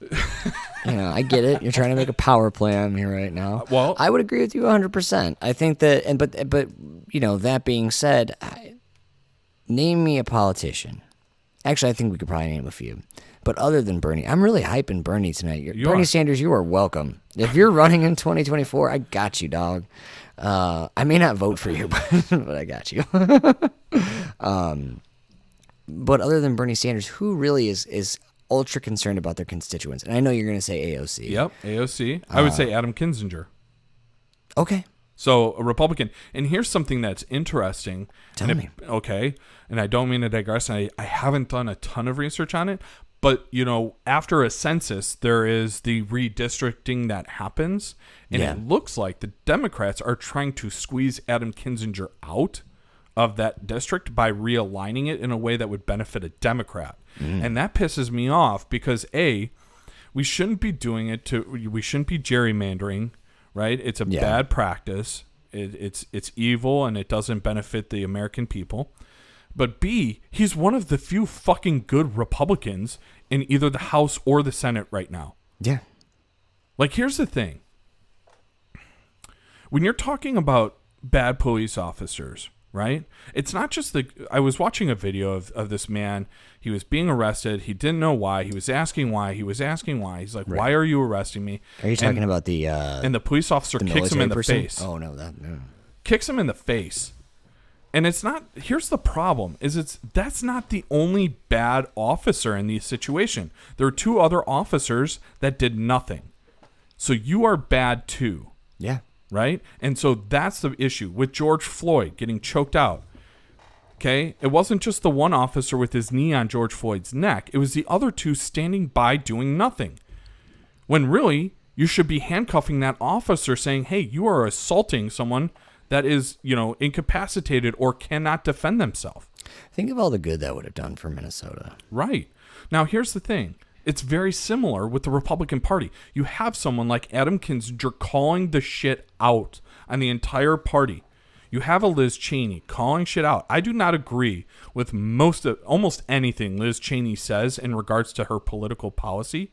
You know, I get it. You're trying to make a power play on me right now. Well, I would agree with you 100%. I think that, but you know, that being said, Name me a politician. Actually, I think we could probably name a few. But other than Bernie, I'm really hyping Bernie tonight. Bernie Sanders, you are welcome. If you're running in 2024, I got you, dog. I may not vote for you, but I got you. But other than Bernie Sanders, who really is ultra concerned about their constituents? And I know you're going to say AOC. Yep, AOC. I would say Adam Kinzinger. Okay. So a Republican. And here's something that's interesting. Tell me. Okay. And I don't mean to digress. I haven't done a ton of research on it. But, after a census, there is the redistricting that happens. And it looks like the Democrats are trying to squeeze Adam Kinzinger out of that district by realigning it in a way that would benefit a Democrat. And that pisses me off because, A, we shouldn't be doing it we shouldn't be gerrymandering, right? It's a bad practice. It's evil and it doesn't benefit the American people. But B, he's one of the few fucking good Republicans in either the House or the Senate right now. Yeah. Like, here's the thing. When you're talking about bad police officers, right? It's not just I was watching a video of this man. He was being arrested. He didn't know why. He was asking why. He's like, why are you arresting me? Are you talking about the... and the police officer kicks him in the face. Oh, no. Kicks him in the face. And it's not, here's the problem, that's not the only bad officer in the situation. There are two other officers that did nothing. So you are bad too. Yeah. Right? And so that's the issue with George Floyd getting choked out. Okay? It wasn't just the one officer with his knee on George Floyd's neck. It was the other two standing by doing nothing. When really, you should be handcuffing that officer saying, hey, you are assaulting someone that is, incapacitated or cannot defend themselves. Think of all the good that would have done for Minnesota. Right. Now, here's the thing. It's very similar with the Republican Party. You have someone like Adam Kinzinger calling the shit out on the entire party. You have a Liz Cheney calling shit out. I do not agree with almost anything Liz Cheney says in regards to her political policy.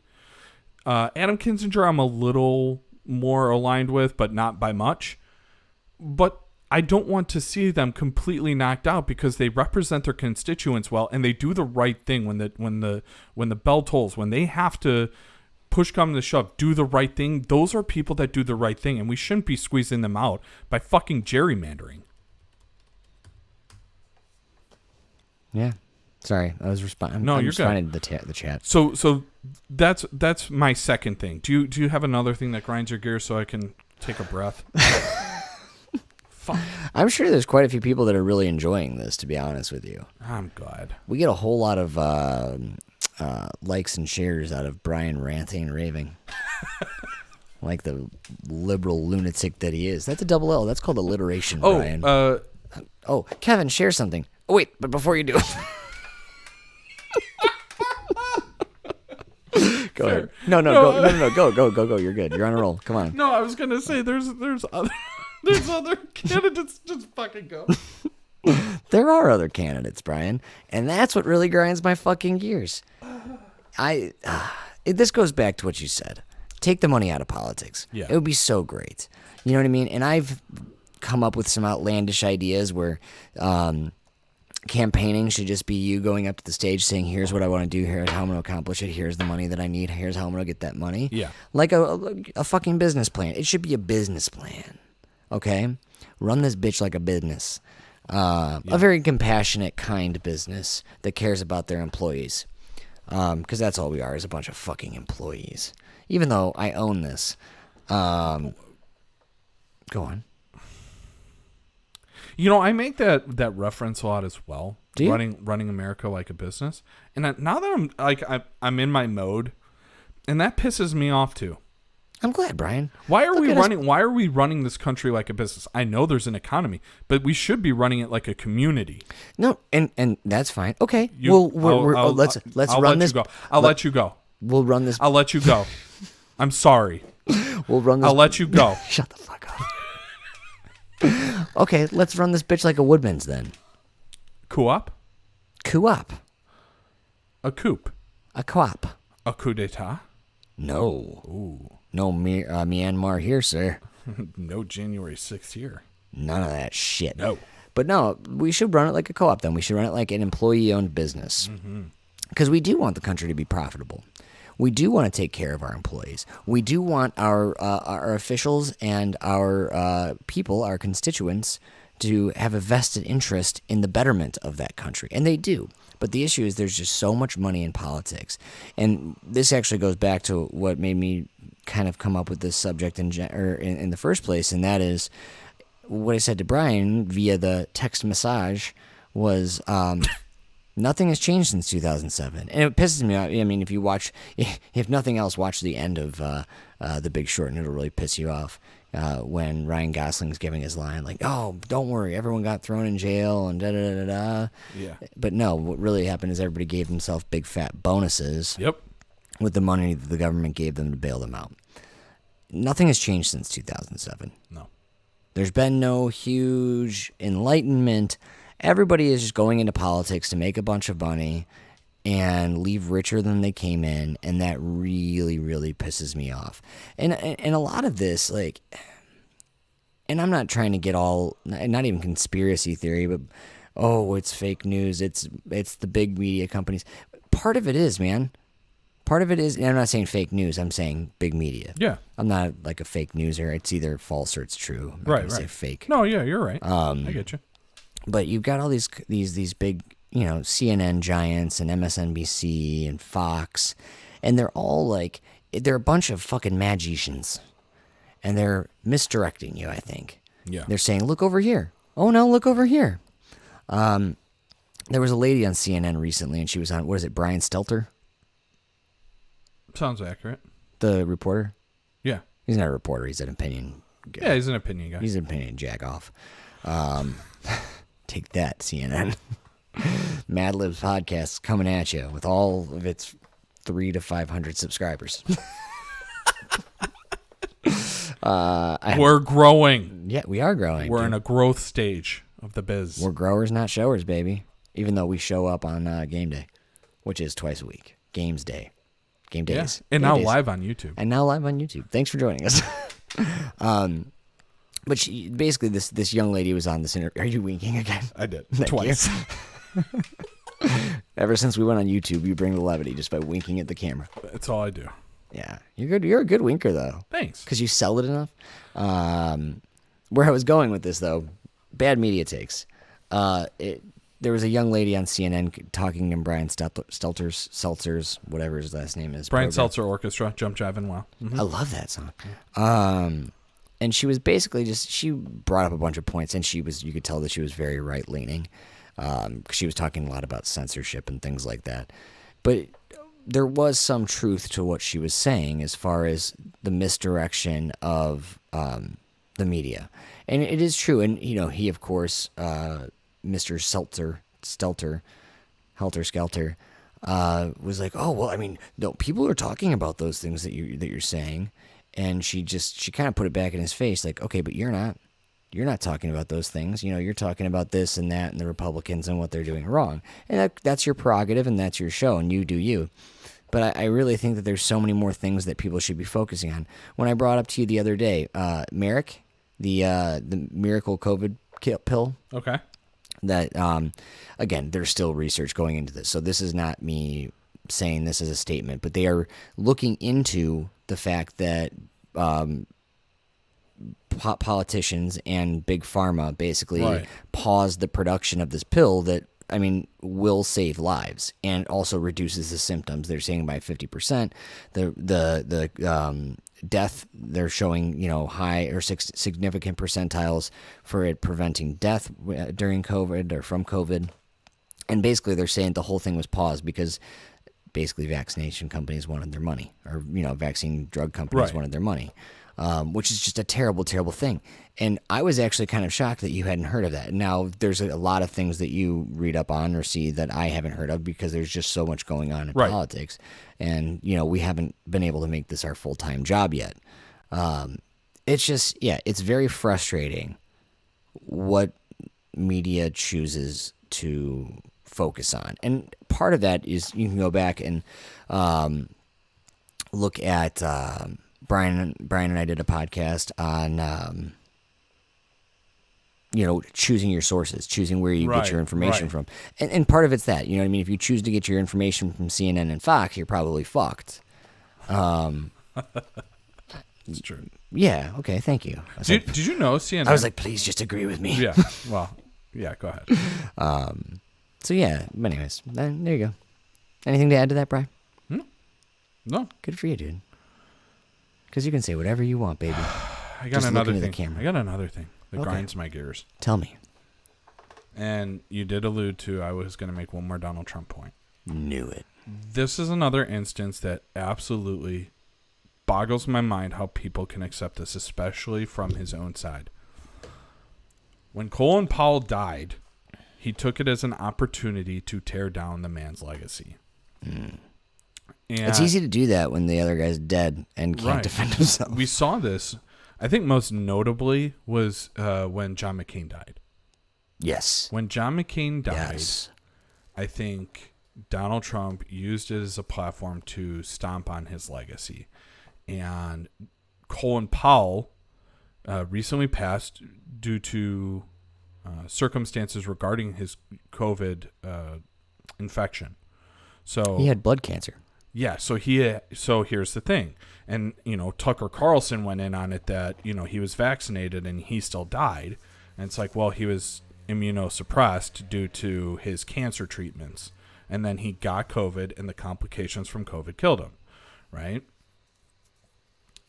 Adam Kinzinger, I'm a little more aligned with, but not by much. But I don't want to see them completely knocked out because they represent their constituents well and they do the right thing when the bell tolls, when they have to push come to shove, do the right thing. Those are people that do the right thing, and we shouldn't be squeezing them out by fucking gerrymandering. Yeah. Sorry, I was responding. No, I'm you're responding good. to the chat. So that's my second thing. Do you have another thing that grinds your gears so I can take a breath? Fuck. I'm sure there's quite a few people that are really enjoying this, to be honest with you. I'm glad. We get a whole lot of likes and shares out of Brian ranting and raving. Like the liberal lunatic that he is. That's a double L. That's called alliteration, Brian. Oh, Kevin, share something. Oh, wait, but before you do... Go ahead. No, go. You're good. You're on a roll. Come on. No, I was gonna say there's other there's other candidates. Just fucking go. There are other candidates, Brian, and that's what really grinds my fucking gears. This goes back to what you said. Take the money out of politics. Yeah. It would be so great. You know what I mean? And I've come up with some outlandish ideas where campaigning should just be you going up to the stage saying, here's what I want to do, here's how I'm going to accomplish it, here's the money that I need, here's how I'm going to get that money. Yeah. Like a fucking business plan. It should be a business plan. Okay? Run this bitch like a business. A very compassionate, kind business that cares about their employees. Because that's all we are, is a bunch of fucking employees. Even though I own this. Go on. I make that reference a lot as well. Do you? Running America like a business. And now that I'm in my mode, and that pisses me off too. I'm glad, Brian. Why are we running this country like a business? I know there's an economy, but we should be running it like a community. No, and that's fine. Okay. Let's run this. I'll let you go. We'll run this. I'll let you go. I'm sorry. We'll run this. I'll let you go. Shut the fuck up. Okay, let's run this bitch like a Woodman's then. Co-op? Co-op. A coup. A co-op. A coup d'etat? No. Ooh. No Myanmar here, sir. No January 6th here. None of that shit. No. But no, we should run it like a co-op. Then we should run it like an employee-owned business, because we do want the country to be profitable. We do want to take care of our employees. We do want our officials and our people, our constituents, to have a vested interest in the betterment of that country, and they do. But the issue is there's just so much money in politics, and this actually goes back to what made me kind of come up with this subject in the first place, and that is what I said to Brian via the text massage was. Nothing has changed since 2007, and it pisses me off. I mean, if you watch, if nothing else, watch the end of The Big Short, and it'll really piss you off when Ryan Gosling's giving his line, like, "Oh, don't worry, everyone got thrown in jail," and da da da da. Yeah. But no, what really happened is everybody gave themselves big fat bonuses. Yep. With the money that the government gave them to bail them out. Nothing has changed since 2007. No. There's been no huge enlightenment. Everybody is just going into politics to make a bunch of money and leave richer than they came in, and that really, really pisses me off. And a lot of this, like, and I'm not trying to get all, not even conspiracy theory, but oh, it's fake news. It's the big media companies. Part of it is, man. Part of it is, and I'm not saying fake news. I'm saying big media. Yeah. I'm not like a fake newser. It's either false or it's true. I'm not Right. gonna Right. say fake. No. Yeah. You're right. I get you. But you've got all these big, CNN giants and MSNBC and Fox, and they're all like, they're a bunch of fucking magicians, and they're misdirecting you, I think. Yeah. They're saying, look over here. Oh, no, look over here. There was a lady on CNN recently, and she was on, what is it, Brian Stelter? Sounds accurate. The reporter? Yeah. He's not a reporter. He's an opinion guy. Yeah, he's an opinion guy. He's an opinion jack off. Take that, CNN. MadLibs podcast coming at you with all of its 300 to 500 subscribers. We're growing. Yeah, we are growing. We're in a growth stage of the biz. We're growers, not showers, baby. Even though we show up on game day, which is twice a week. Games day. Game Yeah. days. And Game now days. live on YouTube. And now live on YouTube. Thanks for joining us. But basically, this young lady was on this interview. Are you winking again? I did. Thank Twice. you. Ever since we went on YouTube, you bring the levity just by winking at the camera. That's all I do. Yeah, you're good. You're a good winker though, Thanks. because you sell it enough. Where I was going with this though, bad media takes. There was a young lady on CNN talking in Brian Seltzer's, whatever his last name is. Brian program. Seltzer Orchestra, Jump Jivin' Wow. I love that song. And she was basically she brought up a bunch of points, and you could tell that she was very right leaning. She was talking a lot about censorship and things like that. But there was some truth to what she was saying as far as the misdirection of the media. And it is true. And, he, of course, Mr. Stelter, Helter Skelter, was like, oh, well, I mean, no, people are talking about those things that you're saying. And she kind of put it back in his face, like, okay, but you're not talking about those things. You're talking about this and that and the Republicans and what they're doing wrong. And that's your prerogative and that's your show and you do you. But I really think that there's so many more things that people should be focusing on. When I brought up to you the other day, Merrick, the miracle COVID pill. Okay. That, again, there's still research going into this. So this is not me saying this as a statement, but they are looking into the fact that politicians and big pharma basically paused the production of this pill that, will save lives and also reduces the symptoms. They're saying by 50%. The death, they're showing, high or significant percentiles for it preventing death during COVID or from COVID. And basically they're saying the whole thing was paused because basically vaccination companies wanted their money, or vaccine drug companies wanted their money, which is just a terrible, terrible thing. And I was actually kind of shocked that you hadn't heard of that. Now there's a lot of things that you read up on or see that I haven't heard of because there's just so much going on in politics, and we haven't been able to make this our full-time job yet. It's just it's very frustrating what media chooses to focus on. And part of that is you can go back and look at Brian and I did a podcast on choosing your sources, choosing where you get your Right, information right. from. And part of it's that, you know what I mean? If you choose to get your information from CNN and Fox, you're probably fucked. It's true. Yeah, okay, thank you. Did you know CNN? I was like, please just agree with me. yeah. Well, yeah. Go ahead. So yeah, but anyways, there you go. Anything to add to that, Brian? No, Good for you, dude. Because you can say whatever you want, baby. I got Just another looking at thing. the camera. I got another thing that Okay. grinds my gears. Tell me. And you did allude to I was going to make one more Donald Trump point. Knew it. This is another instance that absolutely boggles my mind how people can accept this, especially from his own side. When Colin Powell died, he took it as an opportunity to tear down the man's legacy. And It's easy to do that when the other guy's dead and can't Right. defend himself. We saw this, I think most notably, was when John McCain died. Yes. When John McCain died, Yes. I think Donald Trump used it as a platform to stomp on his legacy. And Colin Powell recently passed due to circumstances regarding his COVID infection. So He had blood cancer. yeah, so here's the thing. And Tucker Carlson went in on it that he was vaccinated and he still died. And it's like, well, he was immunosuppressed due to his cancer treatments. And then he got COVID and the complications from COVID killed him, right?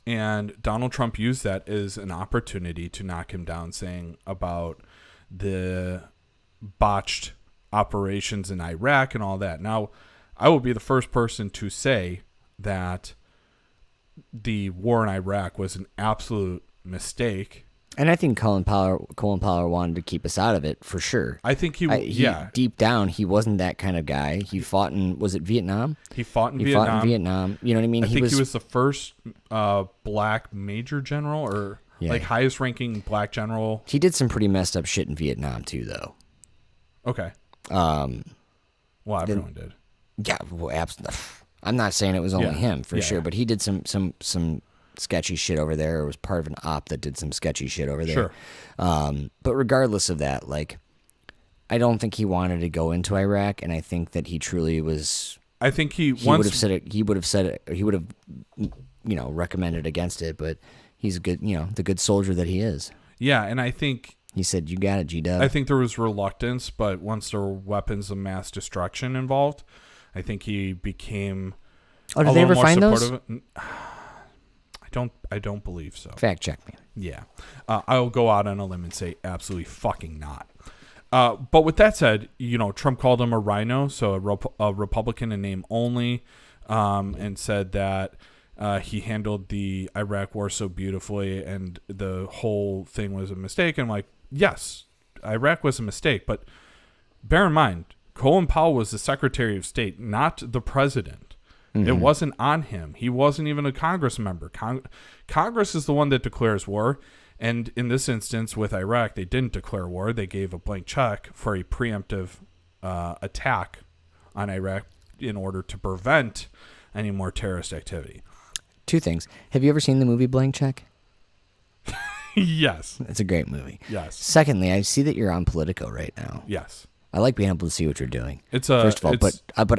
And Donald Trump used that as an opportunity to knock him down, saying about the botched operations in Iraq and all that. Now, I will be the first person to say that the war in Iraq was an absolute mistake. And I think Colin Powell wanted to keep us out of it for sure. I think Deep down, he wasn't that kind of guy. He fought in, was it Vietnam? he fought in He Vietnam. fought in Vietnam. You know what I mean? I think he was the first black major general or Yeah. highest ranking black general. He did some pretty messed up shit in Vietnam too, though. Okay. Um, Well, everyone did. yeah, well, I'm not saying it was only Yeah. him for Yeah. sure, but he did some sketchy shit over there, or was part of an op that did some sketchy shit over there. Sure. But regardless of that, I don't think he wanted to go into Iraq, and I think that he truly was. I think He would have said it. He would have recommended against it. But he's a good, the good soldier that he is. Yeah, and I think He said, "You got it, G-Dub." I think there was reluctance, but once there were weapons of mass destruction involved, I think he became Oh, a did they little ever more find those? supportive. I don't believe so. Fact check me. Yeah. I'll go out on a limb and say absolutely fucking not. But with that said, Trump called him a rhino, so a Republican in name only, and said that he handled the Iraq war so beautifully and the whole thing was a mistake. And I'm like, yes, Iraq was a mistake. But bear in mind, Colin Powell was the Secretary of State, not the president. It wasn't on him. He wasn't even a Congress member. Congress is the one that declares war. And in this instance with Iraq, they didn't declare war. They gave a blank check for a preemptive attack on Iraq in order to prevent any more terrorist activity. Two things. Have you ever seen the movie Blank Check? Yes. It's a great movie. Yes. Secondly, I see that you're on Politico right now. Yes. I like being able to see what you're doing. It's First of all, but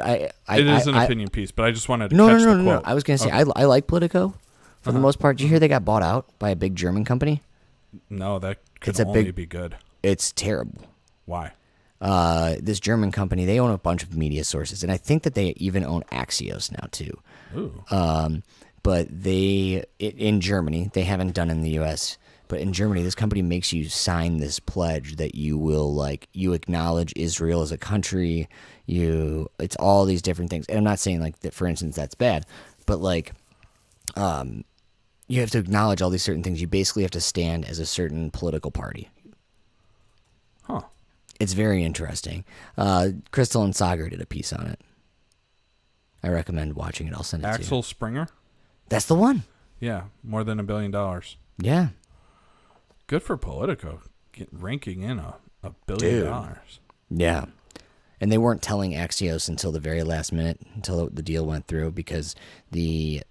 it is an opinion piece, but I just wanted to No. catch the quote. I was going to say, Okay. I like Politico for the most part. Did you hear they got bought out by a big German company? No, that could It's a only big- be good. It's terrible. Why? This German company, they own a bunch of media sources, and I think that they even own Axios now too. Ooh. But in Germany, they haven't done in the U.S., but in Germany, this company makes you sign this pledge that you will, you acknowledge Israel as a country. It's all these different things. And I'm not saying, that, for instance, that's bad, but, you have to acknowledge all these certain things. You basically have to stand as a certain political party. Huh. It's very interesting. Crystal and Sagar did a piece on it. I recommend watching it. I'll send it to you. Axel Springer? That's the one. Yeah, more than $1 billion. Yeah. Good for Politico, ranking in $1 billion. Dude. Yeah. And they weren't telling Axios until the very last minute, until the deal went through, because the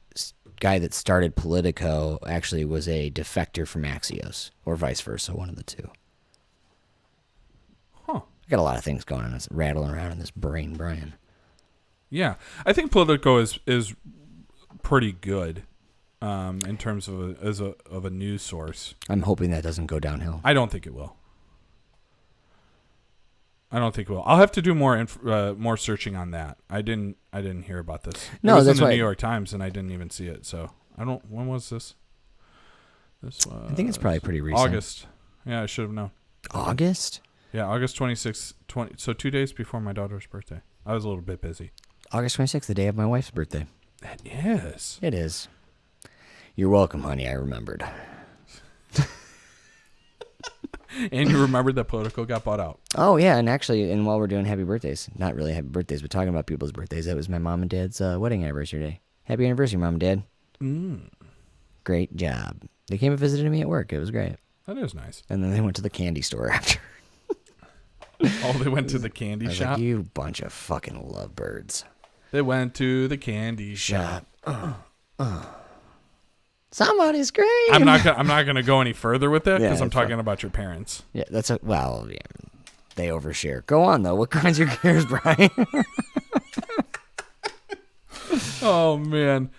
guy that started Politico actually was a defector from Axios, or vice versa, one of the two. got a lot of things going on. It's rattling around in this brain, Brian. Yeah, I think Politico is pretty good in terms of a news source. I'm hoping that doesn't go downhill. I don't think it will. I'll have to do more searching on that. I didn't hear about this. No, it was that's in the why New York Times, and I didn't even see it. So I don't. When was this? This was, I think it's probably pretty recent. August. Yeah, I should have known. August? Yeah, August 26th, 20. So 2 days before my daughter's birthday. I was a little bit busy. August 26th, the day of my wife's birthday. That is. It is. You're welcome, honey. I remembered. And you remembered that Politico got bought out. Oh, yeah. And actually, while we're doing happy birthdays, not really happy birthdays, but talking about people's birthdays, that was my mom and dad's wedding anniversary day. Happy anniversary, Mom and Dad. Great job. They came and visited me at work. It was great. That is nice. And then they went to the candy store after. Oh, they went to the candy I was shop? like, you bunch of fucking lovebirds. They went to the candy shop. Somebody scream. I'm not gonna go any further with that because Yeah, I'm it's talking fine. about your parents. Yeah, that's well, yeah, they overshare. Go on though. What grinds your gears, Brian? Oh man.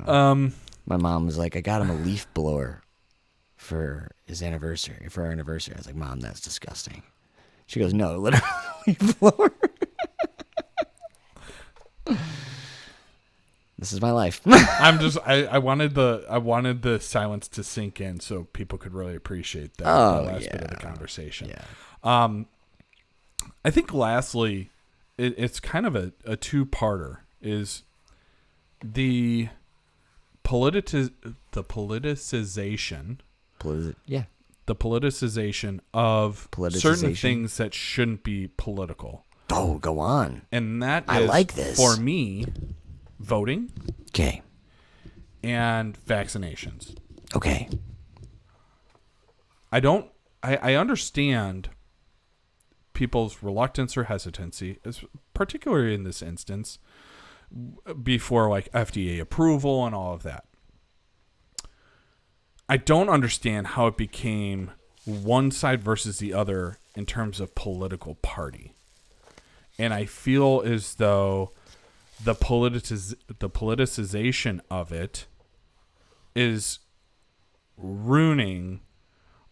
My mom was like, I got him a leaf blower for his anniversary, for our anniversary. I was like, Mom, that's disgusting. She goes, no, literally a leaf blower. This is my life. I wanted the silence to sink in so people could really appreciate that last bit of the conversation. Yeah. I think lastly, it's kind of a two-parter is the politicization Yeah. the politicization of certain things that shouldn't be political. Oh, go on. And that is, I like this. for me, voting Okay. and vaccinations. Okay. I understand people's reluctance or hesitancy, particularly in this instance, before like FDA approval and all of that. I don't understand how it became one side versus the other in terms of political party. And I feel as though the politicization of it is ruining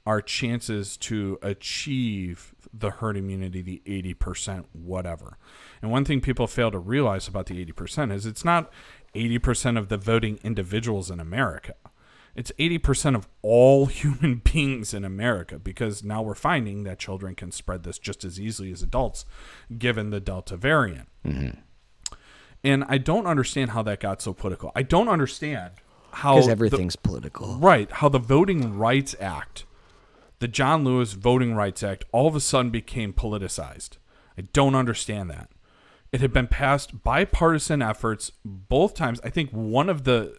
our chances to achieve the herd immunity, the 80%, whatever. And one thing people fail to realize about the 80% is it's not 80% of the voting individuals in America. It's 80% of all human beings in America, because now we're finding that children can spread this just as easily as adults, given the Delta variant. Mm-hmm. And I don't understand how that got so political. I don't understand how... Because everything's political. Right. How the Voting Rights Act, the John Lewis Voting Rights Act, all of a sudden became politicized. I don't understand that. It had been passed bipartisan efforts both times. I think one of the...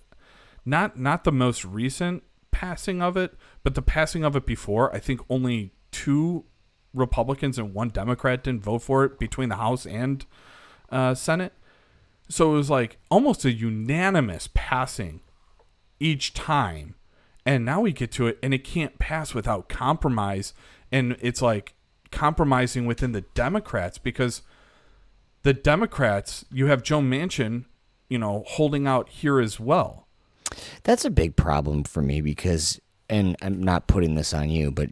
Not the most recent passing of it, but the passing of it before, I think only 2 Republicans and 1 Democrat didn't vote for it between the House and Senate. So it was like almost a unanimous passing each time. And now we get to it, and it can't pass without compromise. And it's like compromising within the Democrats, because the Democrats, you have Joe Manchin, holding out here as well. That's a big problem for me because, and I'm not putting this on you, but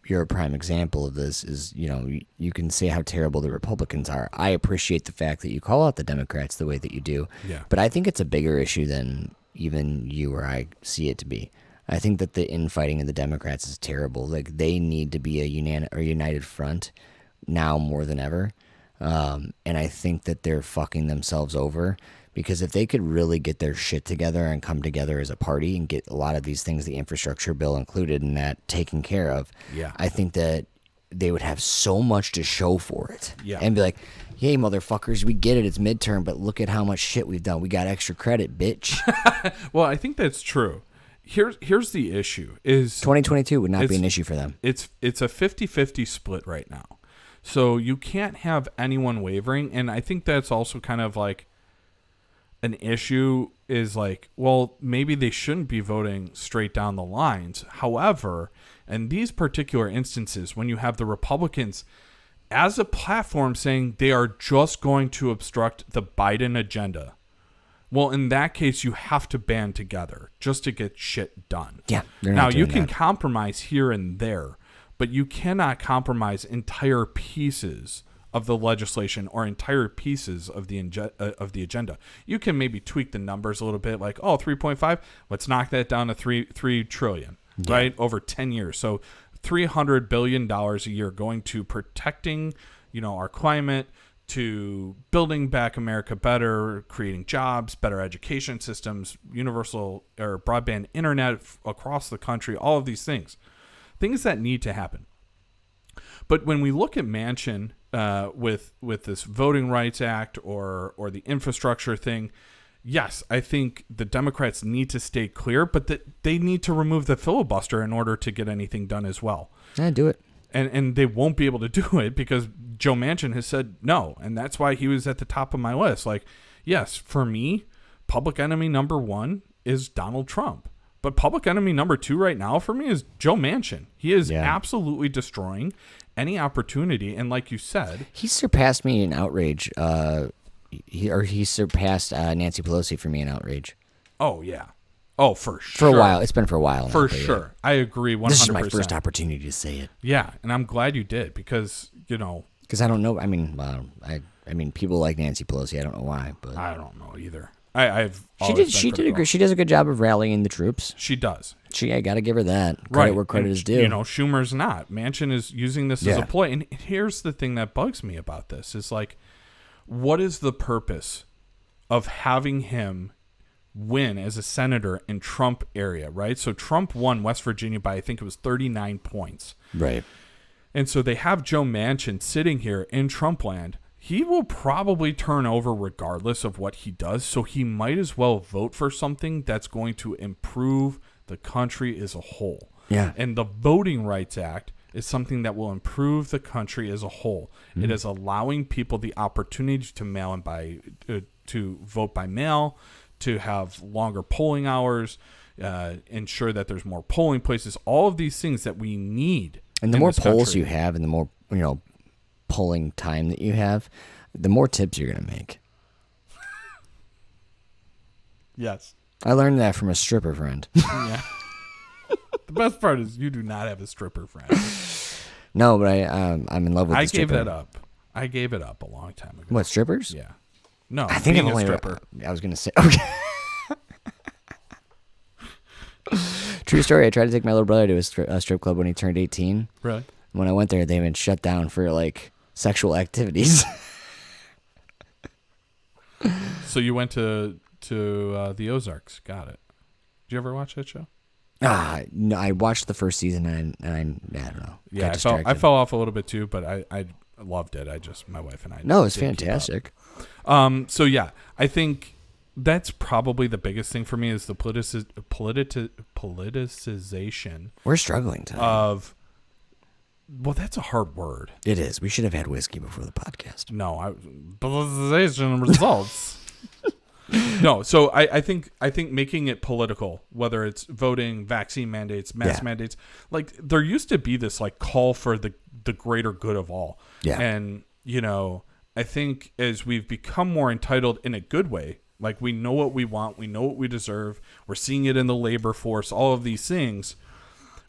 you're a prime example of this, is, you can say how terrible the Republicans are. I appreciate the fact that you call out the Democrats the way that you do. Yeah. But I think it's a bigger issue than even you or I see it to be. I think that the infighting of the Democrats is terrible. Like, they need to be a united front now more than ever. And I think that they're fucking themselves over. Because if they could really get their shit together and come together as a party and get a lot of these things, the infrastructure bill included, and that taken care of, yeah, I think that they would have so much to show for it. Yeah. And be like, hey, motherfuckers, we get it. It's midterm, but look at how much shit we've done. We got extra credit, bitch. Well, I think that's true. Here's the issue. Is 2022 would not be an issue for them. It's a 50-50 split right now. So you can't have anyone wavering. And I think that's also kind of like an issue is like, well, maybe they shouldn't be voting straight down the lines. However, in these particular instances, when you have the Republicans as a platform saying they are just going to obstruct the Biden agenda. Well, in that case, you have to band together just to get shit done. Yeah. They're Now, not you doing can that. compromise here and there, but you cannot compromise entire pieces of the legislation or entire pieces of the agenda. You can maybe tweak the numbers a little bit, like, 3.5, let's knock that down to 3 trillion, right? Over 10 years. So $300 billion a year going to protecting, our climate, to building back America better, creating jobs, better education systems, universal or broadband internet across the country, all of these things that need to happen. But when we look at Manchin with this Voting Rights Act or the infrastructure thing, yes, I think the Democrats need to stay clear, but that they need to remove the filibuster in order to get anything done as well. Yeah, do it. And they won't be able to do it because Joe Manchin has said no. And that's why he was at the top of my list. Like, yes, for me, public enemy number 1 is Donald Trump. But public enemy number 2 right now for me is Joe Manchin. He is absolutely destroying any opportunity. And like you said, he surpassed me in outrage. He surpassed Nancy Pelosi for me in outrage. Oh, yeah. Oh, for sure. For a while. It's been for a while. For sure. I agree 100%. This is my first opportunity to say it. Yeah, and I'm glad you did because, Because I don't know. I mean, I mean, people like Nancy Pelosi. I don't know why, but I don't know either. I've she does a good job of rallying the troops. She does. I got to give her that credit where credit is due. Schumer's not. Manchin is using this as a ploy. And here's the thing that bugs me about this is like, what is the purpose of having him win as a senator in Trump area, right? So Trump won West Virginia by, I think it was 39 points. Right. And so they have Joe Manchin sitting here in Trump land. He will probably turn over regardless of what he does. So he might as well vote for something that's going to improve the country as a whole. Yeah. And the Voting Rights Act is something that will improve the country as a whole. Mm-hmm. It is allowing people the opportunity to mail in to vote by mail, to have longer polling hours, ensure that there's more polling places, all of these things that we need. And the more polls you have and the more, polling time that you have, the more tips you're going to make. Yes. I learned that from a stripper friend. Yeah. The best part is you do not have a stripper friend. No, but I'm in love with the stripper. I gave it up a long time ago. What, strippers? Yeah. No, I think being I'm only a stripper. I was going to say, okay. True story. I tried to take my little brother to a strip club when he turned 18. Really? When I went there, they've been shut down for like sexual activities. So you went to the Ozarks. Got it. Did you ever watch that show? No, I watched the first season and I don't know. Yeah, I fell off a little bit too, but I loved it. My wife and I. No, it's fantastic. So yeah, I think that's probably the biggest thing for me is the politicization. We're struggling tonight. Well, that's a hard word. It is. We should have had whiskey before the podcast. No, politicization results. No, so I think making it political, whether it's voting, vaccine mandates, mask mandates, like there used to be this like call for the greater good of all. Yeah. And I think as we've become more entitled in a good way, like we know what we want, we know what we deserve, we're seeing it in the labor force, all of these things,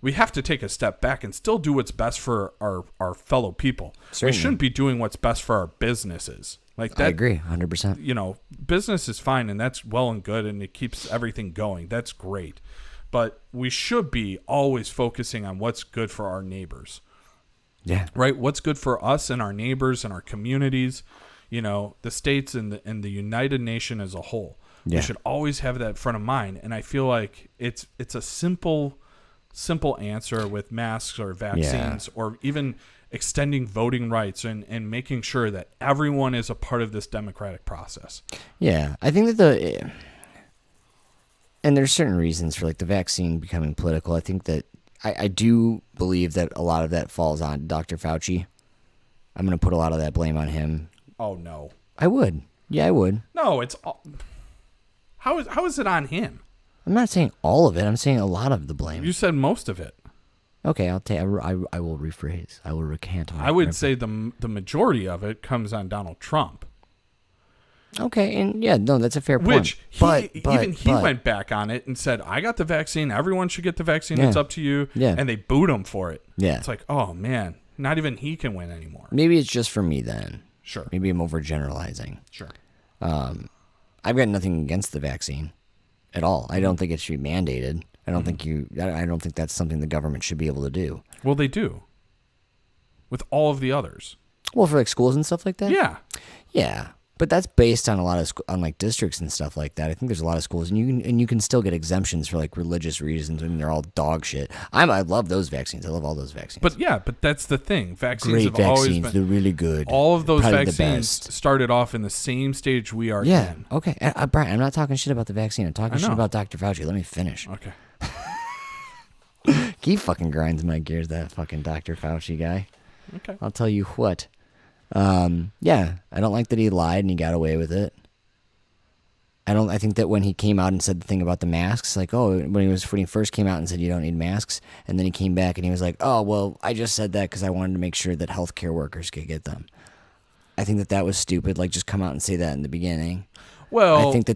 we have to take a step back and still do what's best for our fellow people. Certainly. We shouldn't be doing what's best for our businesses. Like that, I agree, 100%. Business is fine and that's well and good and it keeps everything going. That's great. But we should be always focusing on what's good for our neighbors. Yeah. Right? What's good for us and our neighbors and our communities, the states and the United Nation as a whole. Yeah. We should always have that front of mind. And I feel like it's a simple answer with masks or vaccines or even extending voting rights and making sure that everyone is a part of this democratic process. Yeah. I think that and there's certain reasons for like the vaccine becoming political. I think that I do believe that a lot of that falls on Dr. Fauci. I'm going to put a lot of that blame on him. Oh, no. I would. Yeah, I would. No, it's all... How is it on him? I'm not saying all of it. I'm saying a lot of the blame. You said most of it. Okay, I'll take. I will rephrase. I will recant. I would say the majority of it comes on Donald Trump. Okay, and yeah, no, that's a fair point. Which he but went back on it and said, "I got the vaccine. Everyone should get the vaccine. It's up to you." Yeah. And they booed him for it. Yeah. It's like, oh man, not even he can win anymore. Maybe it's just for me then. Sure. Maybe I'm overgeneralizing. Sure. I've got nothing against the vaccine at all. I don't think it should be mandated. I don't think I don't think that's something the government should be able to do. Well, they do. With all of the others. Well, for like schools and stuff like that. Yeah. Yeah, but that's based on a lot of on like districts and stuff like that. I think there's a lot of schools, and you can still get exemptions for like religious reasons, and they're all dog shit. I love those vaccines. I love all those vaccines. But that's the thing. Vaccines Great have always vaccines. been. They're really good. All of those Probably the vaccines best. started off in the same stage we are Yeah. in. Okay. Brian, I'm not talking shit about the vaccine. I'm talking I shit know. about Dr. Fauci. Let me finish. Okay. He fucking grinds my gears, that fucking Dr. Fauci guy. Okay. I'll tell you what. Yeah, I don't like that he lied and he got away with it. I think that when he came out and said the thing about the masks, like, oh, when he first came out and said you don't need masks, and then he came back and he was like, oh, well, I just said that because I wanted to make sure that healthcare workers could get them. I think that was stupid. Like, just come out and say that in the beginning. Well, I think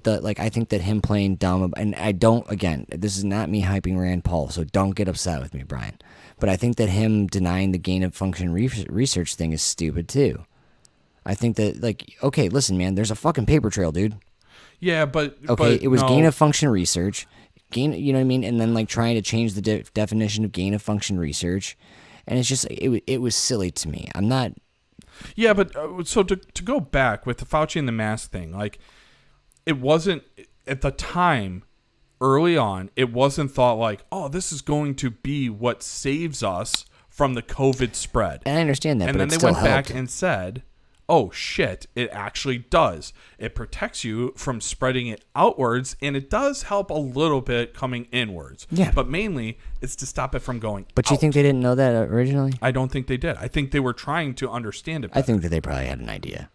that him playing dumb, and I don't. Again, this is not me hyping Rand Paul, so don't get upset with me, Brian. But I think that him denying the gain of function research thing is stupid too. I think that, like, okay, listen, man, there's a fucking paper trail, dude. yeah, but Okay, but it was no. gain of function research, you know what I mean, and then like trying to change the definition of gain of function research, and it's just it was silly to me. I'm not. Yeah, but so to go back with the Fauci and the mask thing, like, it wasn't at the time. Early on, it wasn't thought like, oh, this is going to be what saves us from the COVID spread. And I understand that, And but then it they still went back helped. and said, oh shit, it actually does. It protects you from spreading it outwards, and it does help a little bit coming inwards. Yeah. But mainly, it's to stop it from going But you out. think they didn't know that originally? I don't think they did. I think they were trying to understand it better. I think that they probably had an idea.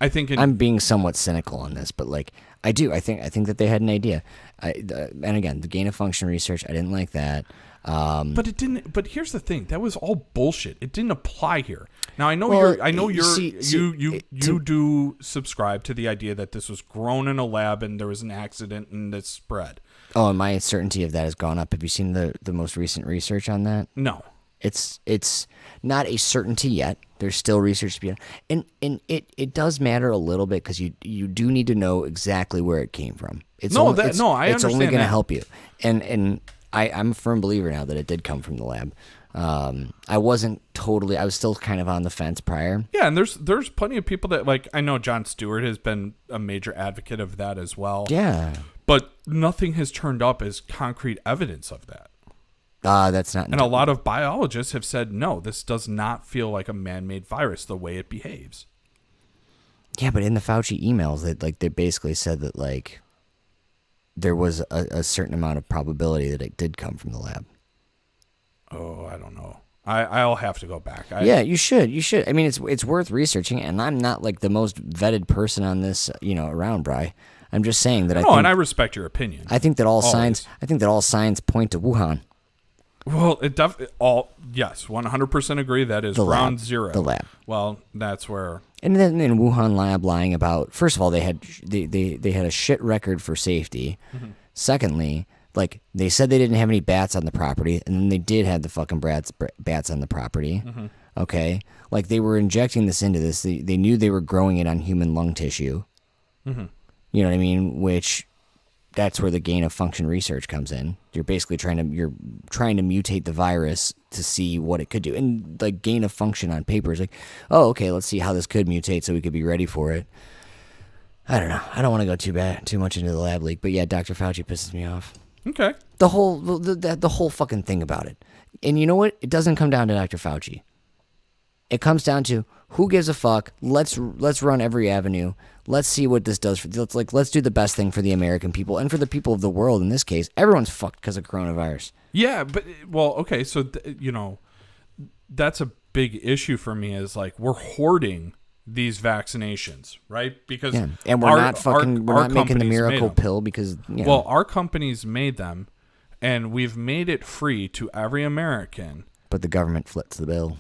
I think I'm being somewhat cynical on this, but like I do. I think that they had an idea. And again, the gain of function research, I didn't like that. But it didn't. But here's the thing: that was all bullshit. It didn't apply here. Now I know Well, you do subscribe to the idea that this was grown in a lab and there was an accident and this spread. Oh, and my certainty of that has gone up. Have you seen the most recent research on that? No. It's not a certainty yet. There's still research to be done, and it does matter a little bit because you do need to know exactly where it came from. I It's understand only going to that. help you, and I'm a firm believer now that it did come from the lab. I wasn't totally. I was still kind of on the fence prior. Yeah, and there's plenty of people that, like, I know Jon Stewart has been a major advocate of that as well. Yeah, But nothing has turned up as concrete evidence of that. that's not. And a lot of biologists have said, no, this does not feel like a man-made virus the way it behaves. Yeah, but in the Fauci emails, they basically said that like there was a certain amount of probability that it did come from the lab. Oh, I don't know. I'll have to go back. Yeah, you should. You should. I mean, it's worth researching, and I'm not like the most vetted person on this, around, Bri. I'm just saying that and I respect your opinion. I think that all Always. signs point to Wuhan. Well, yes, 100% agree. That is The ground lab. zero. The lab. Well, that's where. And then in Wuhan lab lying about, first of all, they had a shit record for safety. Mm-hmm. Secondly, like they said they didn't have any bats on the property, and then they did have the fucking bats on the property. Mm-hmm. Okay, like they were injecting this into this. They knew they were growing it on human lung tissue. Mm-hmm. You know what I mean? Which that's where the gain of function research comes in. You're basically trying to mutate the virus to see what it could do. And like gain of function on paper is like, oh, okay, let's see how this could mutate so we could be ready for it. I don't know. I don't want to go too much into the lab leak, but yeah, Dr. Fauci pisses me off. Okay. The whole fucking thing about it. And you know what? It doesn't come down to Dr. Fauci. It comes down to who gives a fuck. Let's run every avenue. Let's see what this does. Let's do the best thing for the American people and for the people of the world. In this case, everyone's fucked because of coronavirus. Yeah, but okay, so that's a big issue for me. Is like we're hoarding these vaccinations, right? Because Yeah, and we're not making the companies made miracle them. pill because Well, our companies made them, and we've made it free to every American. But the government flips the bill.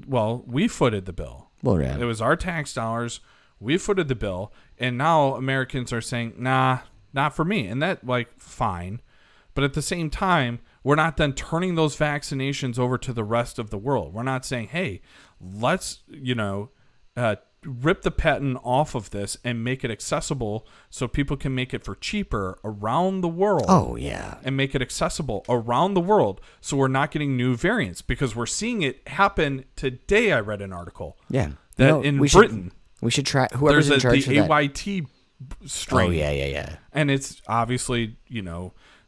Well, we footed the bill. Well, yeah. It was our tax dollars. We footed the bill, and now Americans are saying, nah, not for me. And that, like, fine. But at the same time, we're not then turning those vaccinations over to the rest of the world. We're not saying, hey, let's, rip the patent off of this and make it accessible so people can make it for cheaper around the world. Oh, yeah. And make it accessible around the world so we're not getting new variants, because we're seeing it happen today. I read an article. Yeah. That in Britain, we should try whoever's in charge of the that. AYT strain. Oh, yeah. And it's obviously,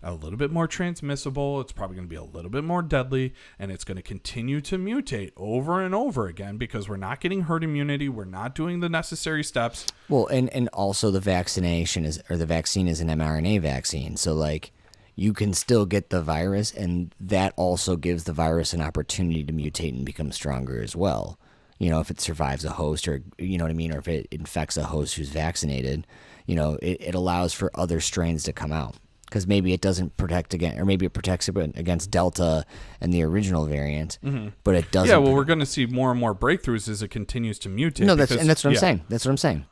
a little bit more transmissible. It's probably going to be a little bit more deadly, and it's going to continue to mutate over and over again because we're not getting herd immunity. We're not doing the necessary steps. Well, and also the vaccine is an mRNA vaccine. So, like, you can still get the virus, and that also gives the virus an opportunity to mutate and become stronger as well. If it survives a host, or, you know what I mean, or if it infects a host who's vaccinated, it allows for other strains to come out. Because maybe it doesn't protect against, or maybe it protects against Delta and the original variant, but it doesn't. Yeah, well, we're going to see more and more breakthroughs as it continues to mutate. No, that's what I'm saying. That's what I'm saying.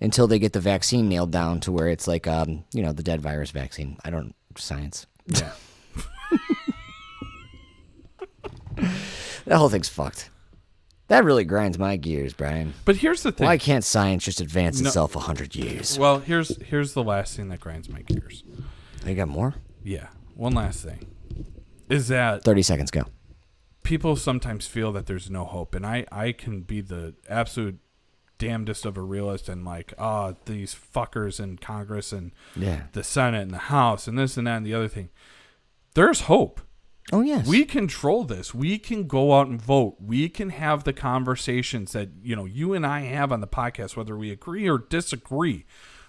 Until they get the vaccine nailed down to where it's like, the dead virus vaccine. I don't science. Yeah. That whole thing's fucked. That really grinds my gears, Brian. But here's the thing. Why can't science just advance itself 100 years? Well, here's the last thing that grinds my gears. You got more? Yeah. One last thing is that 30 seconds, go. People sometimes feel that there's no hope, and I can be the absolute damnedest of a realist and like, these fuckers in Congress and the Senate and the House and this and that and the other thing. There's hope. Oh, yes. We control this. We can go out and vote. We can have the conversations that, you and I have on the podcast, whether we agree or disagree.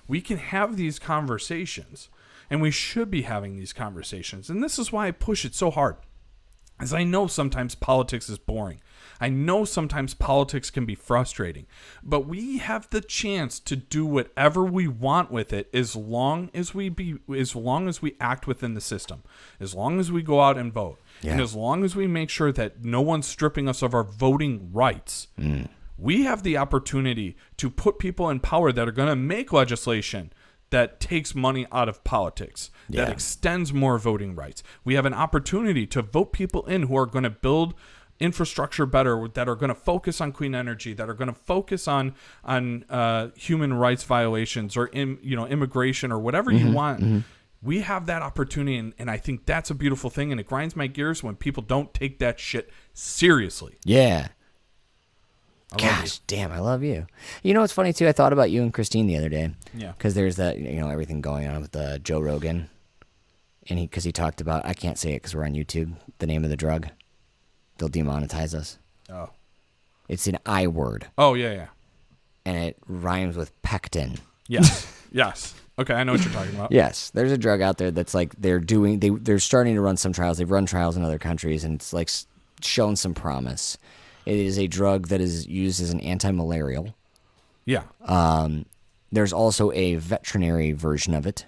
We can have these conversations. And we should be having these conversations. And this is why I push it so hard. As I know sometimes politics is boring. I know sometimes politics can be frustrating. But we have the chance to do whatever we want with it as long as we act within the system. As long as we go out and vote. Yeah. And as long as we make sure that no one's stripping us of our voting rights. We have the opportunity to put people in power that are going to make legislation that takes money out of politics, that extends more voting rights. We have an opportunity to vote people in who are going to build infrastructure better, that are going to focus on clean energy, that are going to focus on human rights violations or immigration or whatever you want. We have that opportunity, and I think that's a beautiful thing, and it grinds my gears when people don't take that shit seriously. Yeah. Gosh, damn, I love you. You know what's funny, too? I thought about you and Christine the other day. Yeah. Because there's that, everything going on with Joe Rogan. And because he talked about, I can't say it because we're on YouTube, the name of the drug. They'll demonetize us. Oh. It's an I word. Oh, yeah. And it rhymes with pectin. Yes. Yes. Okay, I know what you're talking about. Yes. There's a drug out there that's like they're starting to run some trials. They've run trials in other countries, and it's like shown some promise. It is a drug that is used as an anti-malarial. Yeah. There's also a veterinary version of it.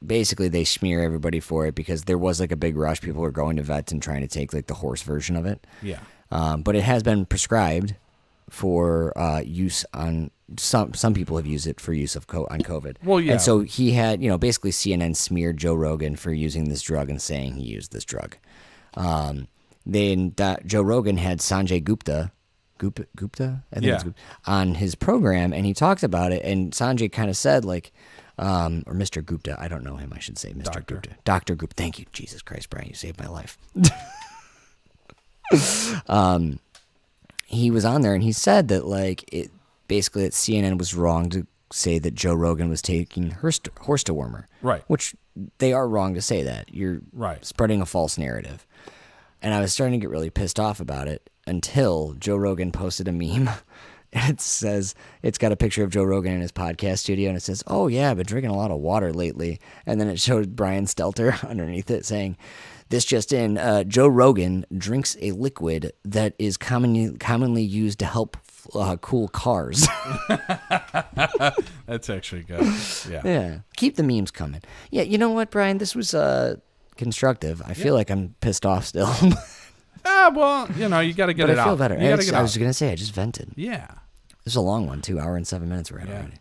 Basically they smear everybody for it because there was like a big rush. People were going to vets and trying to take like the horse version of it. Yeah. But it has been prescribed for use on some people have used it for use of on COVID. Well, yeah. And so he had, basically CNN smeared Joe Rogan for using this drug and saying he used this drug. Then Joe Rogan had Sanjay Gupta, I think it's Gupta, on his program, and he talked about it. And Sanjay kind of said, like, or Mr. Gupta, I don't know him, I should say Mr. Gupta. Dr. Gupta, thank you, Jesus Christ, Brian, you saved my life. He was on there, and he said that, like, that CNN was wrong to say that Joe Rogan was taking horse dewormer. Right. Which they are wrong to say that. You're spreading a false narrative. And I was starting to get really pissed off about it until Joe Rogan posted a meme And it says, it's got a picture of Joe Rogan in his podcast studio, and it says, "Oh yeah, I've been drinking a lot of water lately." And then it showed Brian Stelter underneath it saying, "This just in, Joe Rogan drinks a liquid that is commonly used to help cool cars." That's actually good. Yeah. Yeah. Keep the memes coming. Yeah, you know what, Brian? This was constructive. I feel like I'm pissed off still. Well, you got to get but it I feel out. better. You gotta get I out. was going to say, I just vented. Yeah. This is a long one, 2 hour and 7 minutes we're at Yeah. already.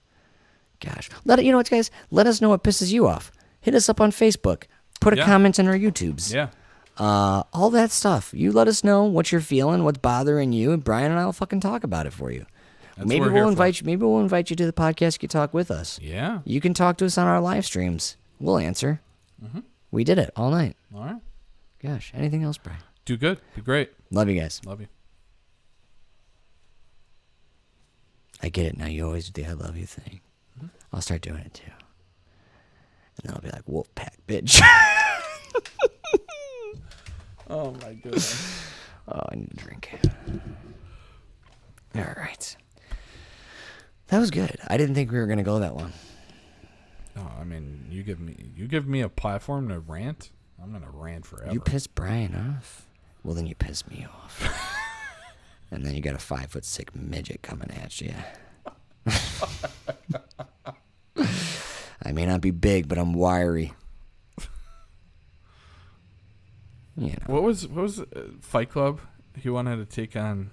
Gosh. You know what, guys? Let us know what pisses you off. Hit us up on Facebook. Put a Yeah. comment in our YouTubes. Yeah. All that stuff. You let us know what you're feeling, what's bothering you, and Brian and I will fucking talk about it for you. That's Maybe what we're here we'll for. invite you. Maybe we'll invite you to the podcast. You can talk with us. Yeah. You can talk to us on our live streams. We'll answer. Mm-hmm. We did it all night. All right. Gosh. Anything else, Brian? Do good. Be great. Love you guys. Love you. I get it now. You always do the "I love you" thing. I'll start doing it too. And then I'll be like, "Wolfpack, bitch." Oh my goodness. Oh, I need a drink. All right. That was good. I didn't think we were gonna go that long. Oh, I mean, you give me a platform to rant. I'm gonna rant forever. You pissed Brian off. Well, then you pissed me off. And then you got a 5'6" midget coming at you. I may not be big, but I'm wiry. You know. What was Fight Club? He wanted to take on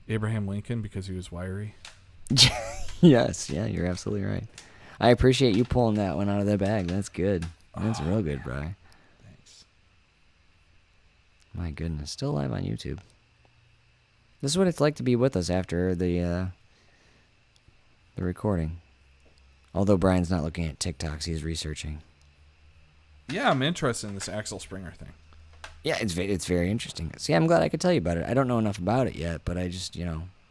Abraham Lincoln because he was wiry. Yes, yeah, you're absolutely right. I appreciate you pulling that one out of the bag. That's good. That's real good, Brian. Thanks. My goodness, still live on YouTube. This is what it's like to be with us after the recording. Although Brian's not looking at TikToks, he's researching. Yeah, I'm interested in this Axel Springer thing. Yeah, it's very interesting. See, I'm glad I could tell you about it. I don't know enough about it yet, but I just,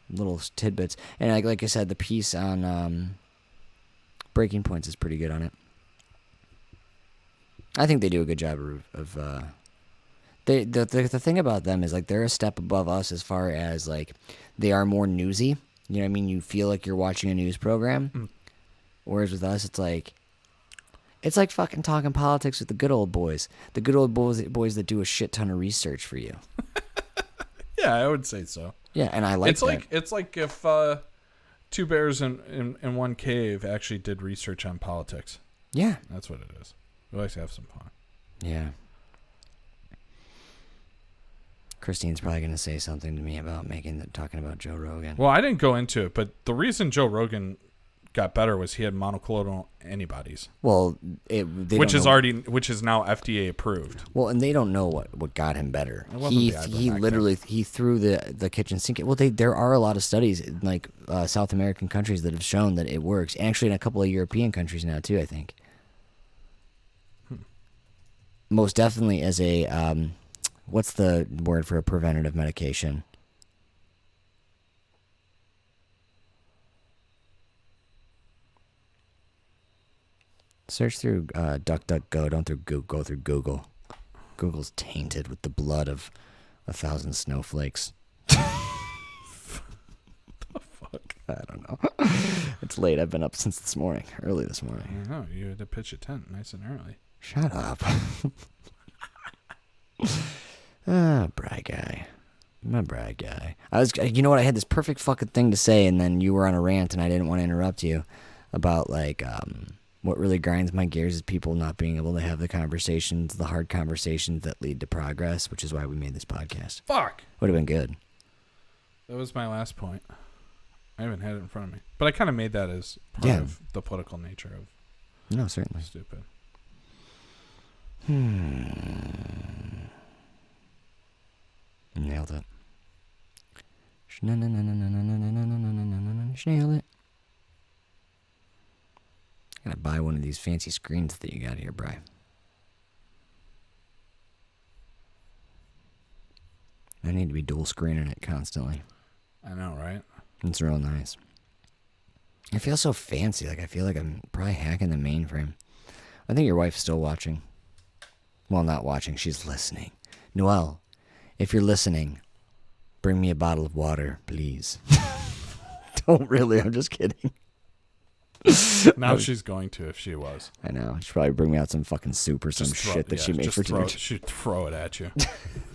little tidbits. And like I said, the piece on Breaking Points is pretty good on it. I think they do a good job of the thing about them is like they're a step above us as far as like they are more newsy. You know what I mean? You feel like you're watching a news program. Whereas with us, it's like fucking talking politics with the good old boys. The good old boys that do a shit ton of research for you. Yeah, I would say so. Yeah, and I like It's like if two bears in one cave actually did research on politics. Yeah. That's what it is. We like to have some fun. Yeah. Christine's probably going to say something to me about talking about Joe Rogan. Well, I didn't go into it, but the reason Joe Rogan got better was he had monoclonal antibodies. Well, which is now FDA approved. Well, and they don't know what got him better. It wasn't He the literally threw the kitchen sink. Well, there are a lot of studies in like South American countries that have shown that it works. Actually, in a couple of European countries now too, I think. Most definitely as a what's the word for a preventative medication? Search through DuckDuckGo. Don't go through Google. Google's tainted with the blood of 1,000 snowflakes. The fuck? I don't know. It's late. I've been up since this morning. Early this morning. I know. You had to pitch a tent nice and early. Shut up. Brag guy. My brag guy. You know what? I had this perfect fucking thing to say, and then you were on a rant, and I didn't want to interrupt you about like what really grinds my gears is people not being able to have the hard conversations that lead to progress, which is why we made this podcast. Fuck. Would have been good. That was my last point. I haven't had it in front of me, but I kind of made that as part of the political nature of. No, certainly. Stupid. Nailed it. Nailed it. I gotta buy one of these fancy screens that you got here, Bri. I need to be dual screening it constantly. I know, right? It's real nice. I feel so fancy. Like I feel like I'm probably hacking the mainframe. I think your wife's still watching. Well, not watching. She's listening. Noelle, if you're listening, bring me a bottle of water, please. Don't really. I'm just kidding. Now she's going to if she was. I know. She'd probably bring me out some fucking soup or some shit that she made for dinner. She'd throw it at you.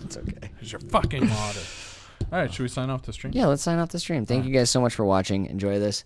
It's okay. Because you're fucking modest. All right, should we sign off the stream? Yeah, let's sign off the stream. Thank you guys so much for watching. Enjoy this.